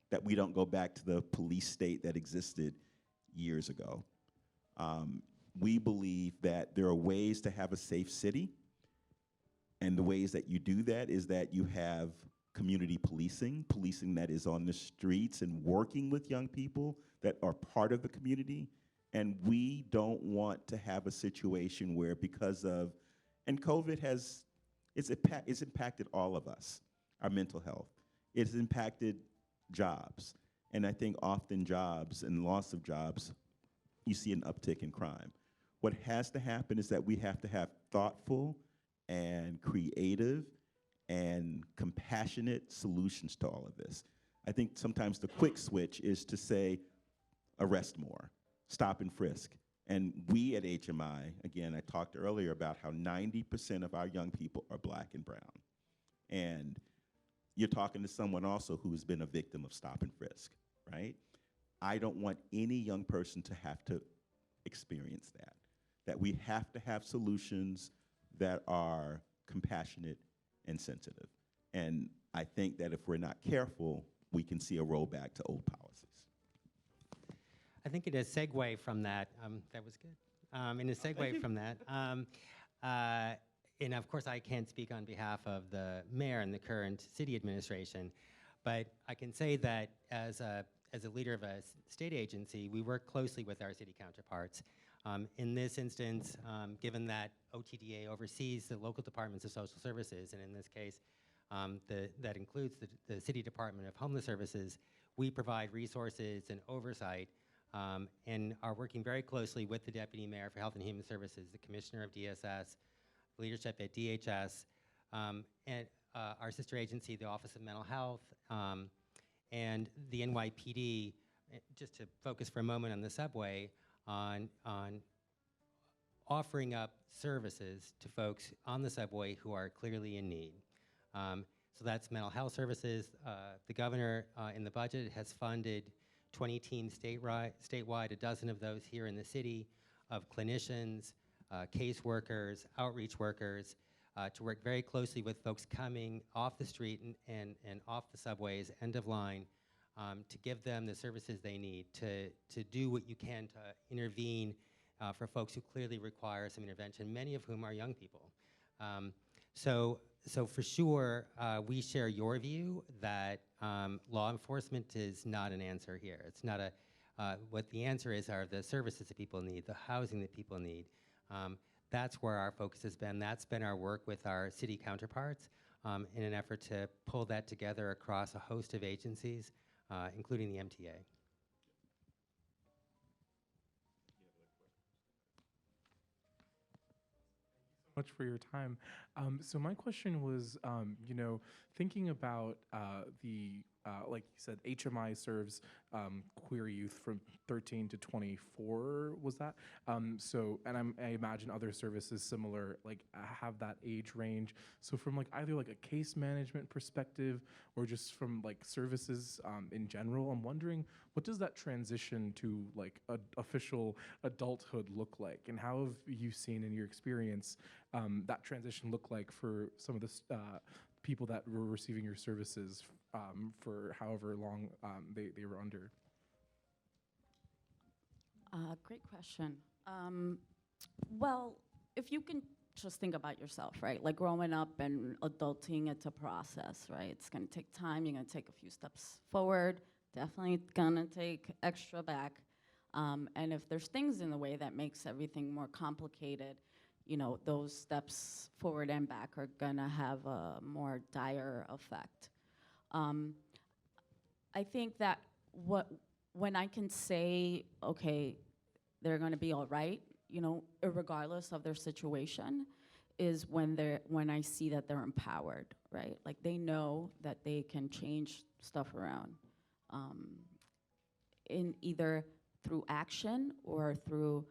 that we don't go back to the police state that existed years ago. We believe that there are ways to have a safe city, and the ways that you do that is that you have community policing, policing that is on the streets and working with young people that are part of the community. And we don't want to have a situation where because of, and COVID has, it's impacted all of us, our mental health. It's impacted jobs. And I think often jobs and loss of jobs, you see an uptick in crime. What has to happen is that we have to have thoughtful and creative and compassionate solutions to all of this. I think sometimes the quick switch is to say, arrest more, stop and frisk. And we at HMI, again, I talked earlier about how 90% of our young people are Black and brown. And you're talking to someone also who's been a victim of stop and frisk, right? I don't want any young person to have to experience that we have to have solutions that are compassionate and sensitive. And I think that if we're not careful, we can see a rollback to old policies. I think in a segue from that, that was good. In a segue from that, and of course I can't speak on behalf of the mayor and the current city administration, but I can say that as a leader of a state agency, we work closely with our city counterparts. In this instance, given that OTDA oversees the local departments of social services, and in this case, that includes the City Department of Homeless Services, we provide resources and oversight and are working very closely with the Deputy Mayor for Health and Human Services, the Commissioner of DSS, leadership at DHS, and our sister agency, the Office of Mental Health, and the NYPD, just to focus for a moment on the subway, on offering up services to folks on the subway who are clearly in need. So that's mental health services. The governor in the budget has funded 20 teams statewide, a dozen of those here in the city, of clinicians, caseworkers, outreach workers, to work very closely with folks coming off the street and off the subways, end of line, to give them the services they need, to do what you can to intervene for folks who clearly require some intervention, many of whom are young people. So for sure, we share your view that law enforcement is not an answer here. It's not what the answer is are the services that people need, the housing that people need. That's where our focus has been. That's been our work with our city counterparts in an effort to pull that together across a host of agencies, including the MTA. Much for your time. So my question was, thinking about the like you said, HMI serves queer youth from 13 to 24, was that? And I imagine other services similar, like have that age range. So from like either like a case management perspective or just from like services in general, I'm wondering, what does that transition to like official adulthood look like? And how have you seen in your experience that transition look like for some of the people that were receiving your services for however long they were under? Great question. Well, if you can just think about yourself, right? Like growing up and adulting, it's a process, right? It's gonna take time. You're gonna take a few steps forward. Definitely gonna take extra back. And if there's things in the way that makes everything more complicated, you know, those steps forward and back are gonna have a more dire effect. I think that when I can say, okay, they're gonna be all right, you know, regardless of their situation, is when I see that they're empowered, right? Like they know that they can change stuff around, in either through action or through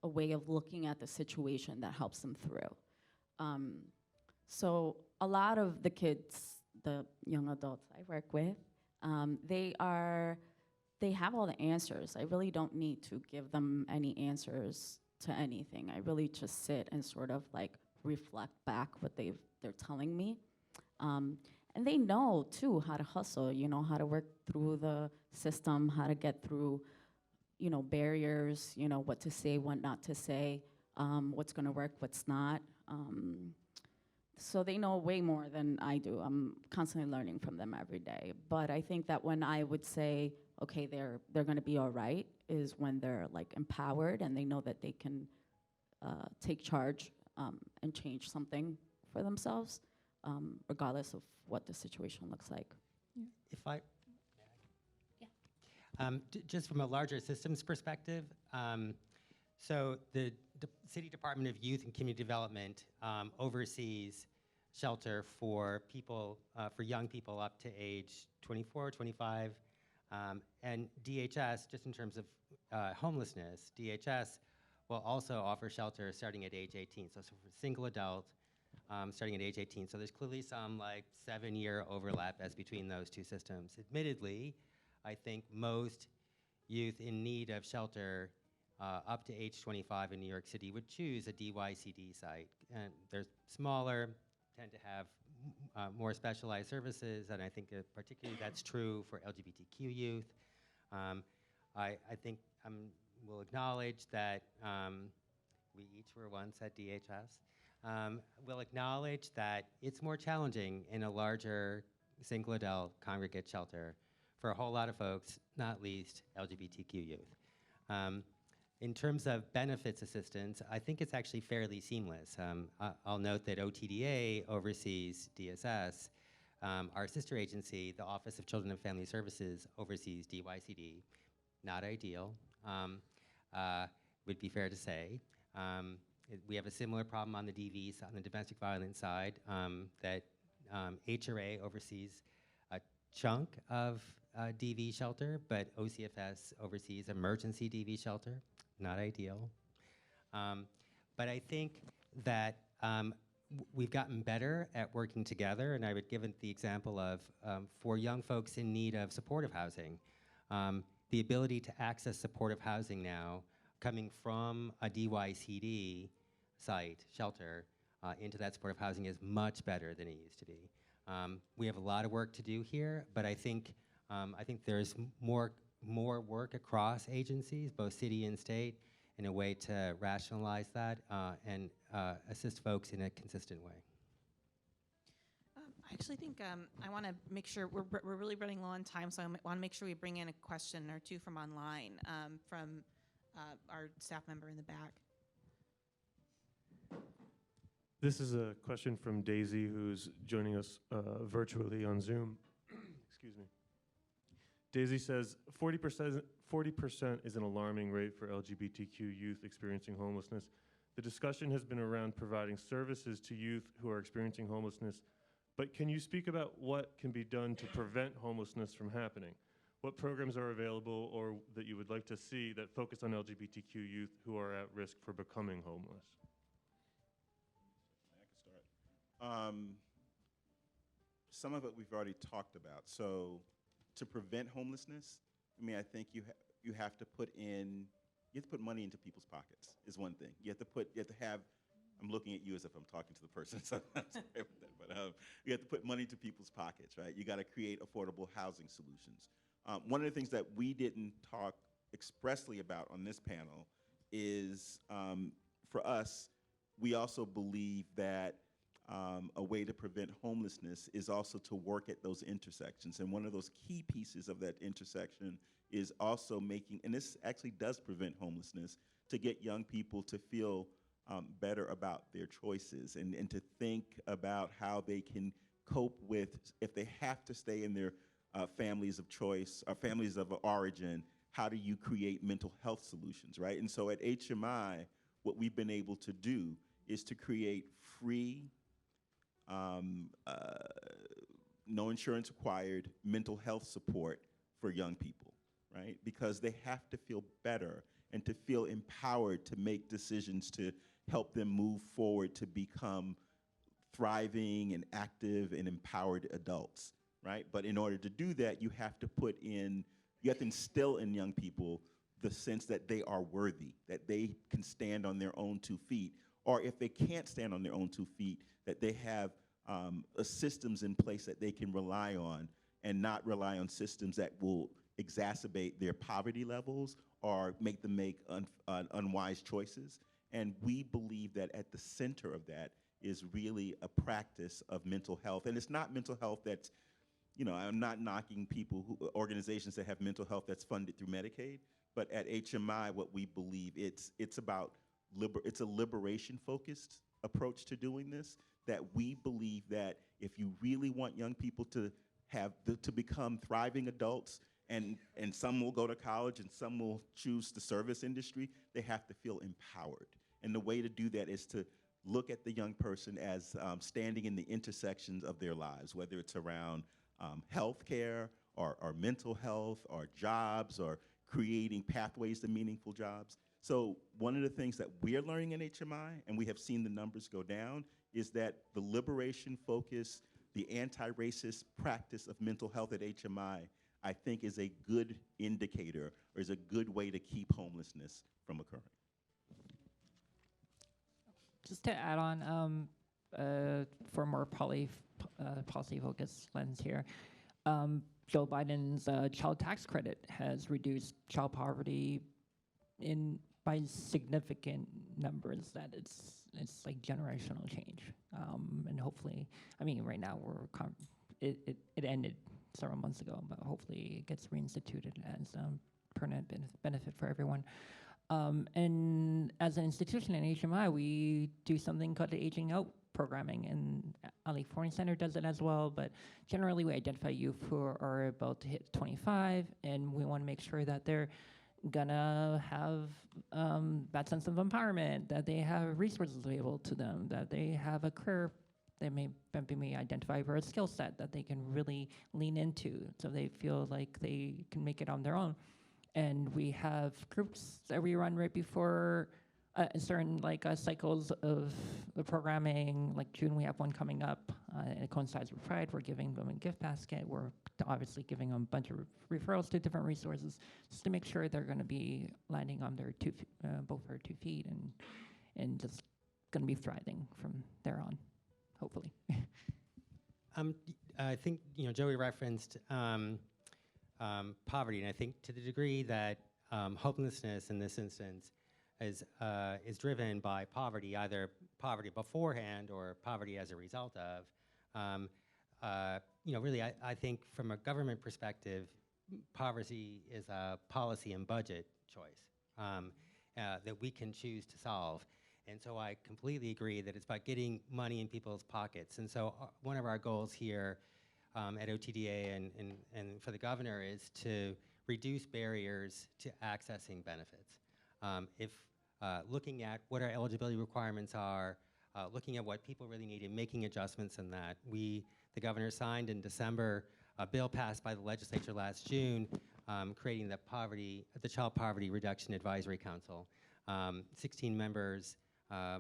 a way of looking at the situation that helps them through. So a lot of the kids, the young adults I work with, they have all the answers. I really don't need to give them any answers to anything. I really just sit and sort of like reflect back what they're telling me. And they know too how to hustle, you know, how to work through the system, how to get through, you know, barriers, you know, what to say, what not to say, what's gonna work, what's not. So they know way more than I do. I'm constantly learning from them every day. But I think that when I would say, okay, they're gonna be all right, is when they're like empowered and they know that they can take charge and change something for themselves, regardless of what the situation looks like. If I, just from a larger systems perspective, so the City Department of Youth and Community Development oversees shelter for people, for young people up to age 24, 25, and DHS, just in terms of homelessness, DHS will also offer shelter starting at age 18. So for single adult, starting at age 18. So there's clearly some like 7-year overlap as between those two systems. Admittedly, I think most youth in need of shelter up to age 25 in New York City would choose a DYCD site. And they're smaller, tend to have more specialized services, and I think particularly that's true for LGBTQ youth. I think we'll acknowledge that we each were once at DHS. We'll acknowledge that it's more challenging in a larger single adult congregate shelter for a whole lot of folks, not least LGBTQ youth. In terms of benefits assistance, I think it's actually fairly seamless. I'll note that OTDA oversees DSS. Our sister agency, the Office of Children and Family Services, oversees DYCD. Not ideal, would be fair to say. We have a similar problem on the DV, on the domestic violence side, that HRA oversees a chunk of DV shelter, but OCFS oversees emergency DV shelter. Not ideal. But I think that we've gotten better at working together, and I would give it the example of for young folks in need of supportive housing, the ability to access supportive housing now coming from a DYCD site, shelter, into that supportive housing is much better than it used to be. We have a lot of work to do here, but I think there's more work across agencies, both city and state, in a way to rationalize that and assist folks in a consistent way. I actually think I want to make sure we're really running low on time, so I want to make sure we bring in a question or two from online from our staff member in the back. This is a question from Daisy, who's joining us virtually on Zoom. Excuse me. Daisy says, 40% is an alarming rate for LGBTQ youth experiencing homelessness. The discussion has been around providing services to youth who are experiencing homelessness, But can you speak about what can be done to prevent homelessness from happening? What programs are available or that you would like to see that focus on LGBTQ youth who are at risk for becoming homeless? I can start. Some of it we've already talked about. So to prevent homelessness, I mean, I think you have to put money into people's pockets is one thing. You have to have, I'm looking at you as if I'm talking to the person, so I'm sorry about that, but you have to put money into people's pockets, right? You got to create affordable housing solutions. One of the things that we didn't talk expressly about on this panel is, for us, we also believe that a way to prevent homelessness is also to work at those intersections. And one of those key pieces of that intersection is also making, and this actually does prevent homelessness, to get young people to feel better about their choices and to think about how they can cope with, if they have to stay in their families of choice or families of origin, how do you create mental health solutions, right? And so at HMI, what we've been able to do is to create free, no insurance required mental health support for young people, right? Because they have to feel better and to feel empowered to make decisions to help them move forward to become thriving and active and empowered adults, right? But in order to do that, you have to instill in young people the sense that they are worthy, that they can stand on their own 2 feet, or if they can't stand on their own 2 feet, that they have systems in place that they can rely on and not rely on systems that will exacerbate their poverty levels or make them make unwise choices. And we believe that at the center of that is really a practice of mental health. And it's not mental health that's, I'm not knocking organizations that have mental health that's funded through Medicaid, but at HMI, what we believe, it's a liberation-focused approach to doing this, that we believe that if you really want young people to become thriving adults, and some will go to college and some will choose the service industry, they have to feel empowered. And the way to do that is to look at the young person as standing in the intersections of their lives, whether it's around healthcare or mental health or jobs or creating pathways to meaningful jobs. So one of the things that we're learning in HMI, and we have seen the numbers go down, is that the liberation focus, the anti-racist practice of mental health at HMI, I think is a good indicator or is a good way to keep homelessness from occurring. Just to add on, for a more policy-focused lens here, Joe Biden's child tax credit has reduced child poverty by significant numbers. That it's like generational change, and hopefully, I mean, right now it ended several months ago, but hopefully it gets reinstituted as permanent benefit for everyone. And as an institution in HMI, we do something called the Aging Out programming, and Ali Foreign Center does it as well, but generally we identify youth who are about to hit 25, and we want to make sure that they're gonna have that sense of empowerment, that they have resources available to them, that they have a career they may identify for a skill set that they can really lean into, so they feel like they can make it on their own. And we have groups that we run right before certain cycles of the programming. Like June, we have one coming up. It coincides with Pride. We're giving them a gift basket. We're obviously giving them a bunch of referrals to different resources just to make sure they're going to be landing on their both their 2 feet and just going to be thriving from there on, hopefully. I think Joey referenced poverty, and I think to the degree that hopelessness in this instance is driven by poverty, either poverty beforehand or poverty as a result of. Really, I think from a government perspective, poverty is a policy and budget choice that we can choose to solve. And so I completely agree that it's about getting money in people's pockets. And so one of our goals here at OTDA and for the governor is to reduce barriers to accessing benefits. Looking at what our eligibility requirements are, looking at what people really need and making adjustments in that, the governor signed in December a bill passed by the legislature last June, creating the Child Poverty Reduction Advisory Council. 16 members,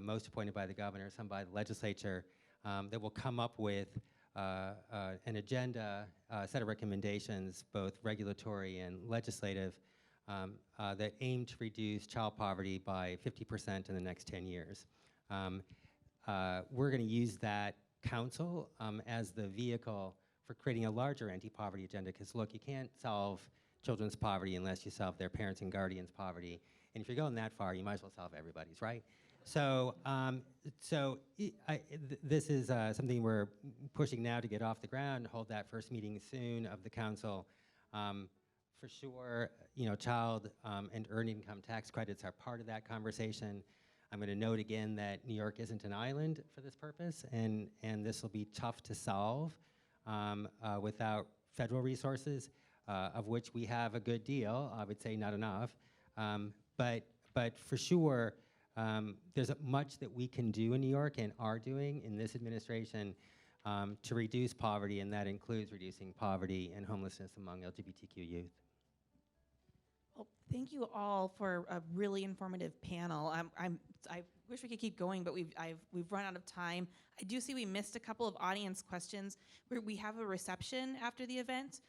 most appointed by the governor, some by the legislature, that will come up with an agenda, set of recommendations, both regulatory and legislative, that aim to reduce child poverty by 50% in the next 10 years. We're going to use that council as the vehicle for creating a larger anti-poverty agenda, because look, you can't solve children's poverty unless you solve their parents' and guardians' poverty. And if you're going that far, you might as well solve everybody's, right? So, this is something we're pushing now to get off the ground, hold that first meeting soon of the council. For sure, you know, child and earned income tax credits are part of that conversation. I'm going to note again that New York isn't an island for this purpose, and this will be tough to solve without federal resources, of which we have a good deal. I would say not enough, but for sure, there's much that we can do in New York and are doing in this administration to reduce poverty, and that includes reducing poverty and homelessness among LGBTQ youth. Well, thank you all for a really informative panel. I wish we could keep going, but we've run out of time. I do see we missed a couple of audience questions. We have a reception after the event.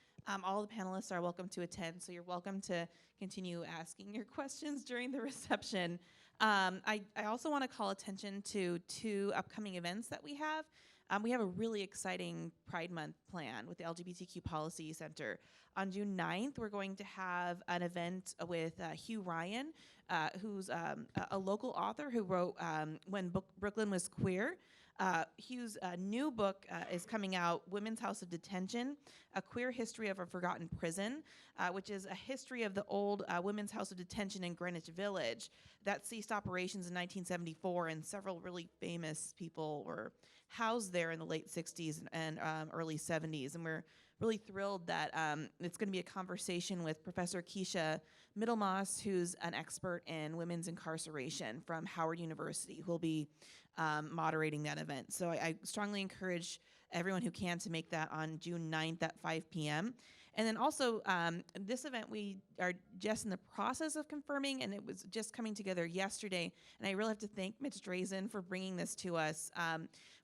All the panelists are welcome to attend, so you're welcome to continue asking your questions during the reception. I also want to call attention to 2 upcoming events that we have. We have a really exciting Pride Month plan with the LGBTQ Policy Center. On June 9th, we're going to have an event with Hugh Ryan, who's a local author who wrote When Brooklyn Was Queer. Hugh's new book is coming out, Women's House of Detention, A Queer History of a Forgotten Prison, which is a history of the old Women's House of Detention in Greenwich Village that ceased operations in 1974, and several really famous people were housed there in the late 60s and early 70s. And we're really thrilled that it's going to be a conversation with Professor Keisha Middlemoss, who's an expert in women's incarceration from Howard University, who will be moderating that event. So I strongly encourage everyone who can to make that on June 9th at 5 p.m. And then also, this event we are just in the process of confirming, and it was just coming together yesterday. And I really have to thank Mitch Drazen for bringing this to us.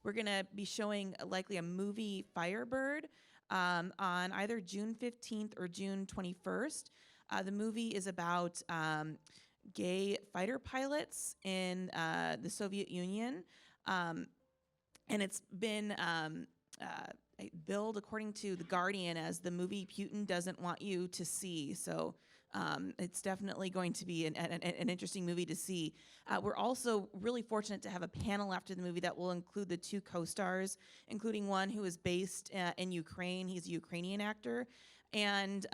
We're going to be showing likely a movie, Firebird, on either June 15th or June 21st. The movie is about gay fighter pilots in the Soviet Union. And it's been billed, according to The Guardian, as the movie Putin doesn't want you to see. So it's definitely going to be an interesting movie to see. We're also really fortunate to have a panel after the movie that will include the 2 co-stars, including one who is based in Ukraine. He's a Ukrainian actor. And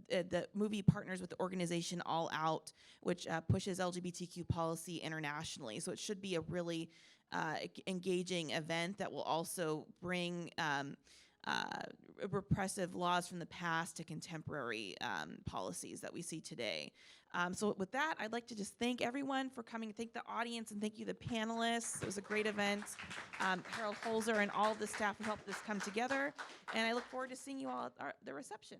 the movie partners with the organization All Out, which pushes LGBTQ policy internationally. So it should be a really engaging event that will also bring repressive laws from the past to contemporary policies that we see today. So with that, I'd like to just thank everyone for coming, thank the audience, and thank you the panelists. It was a great event. Harold Holzer and all of the staff who helped this come together. And I look forward to seeing you all at the reception.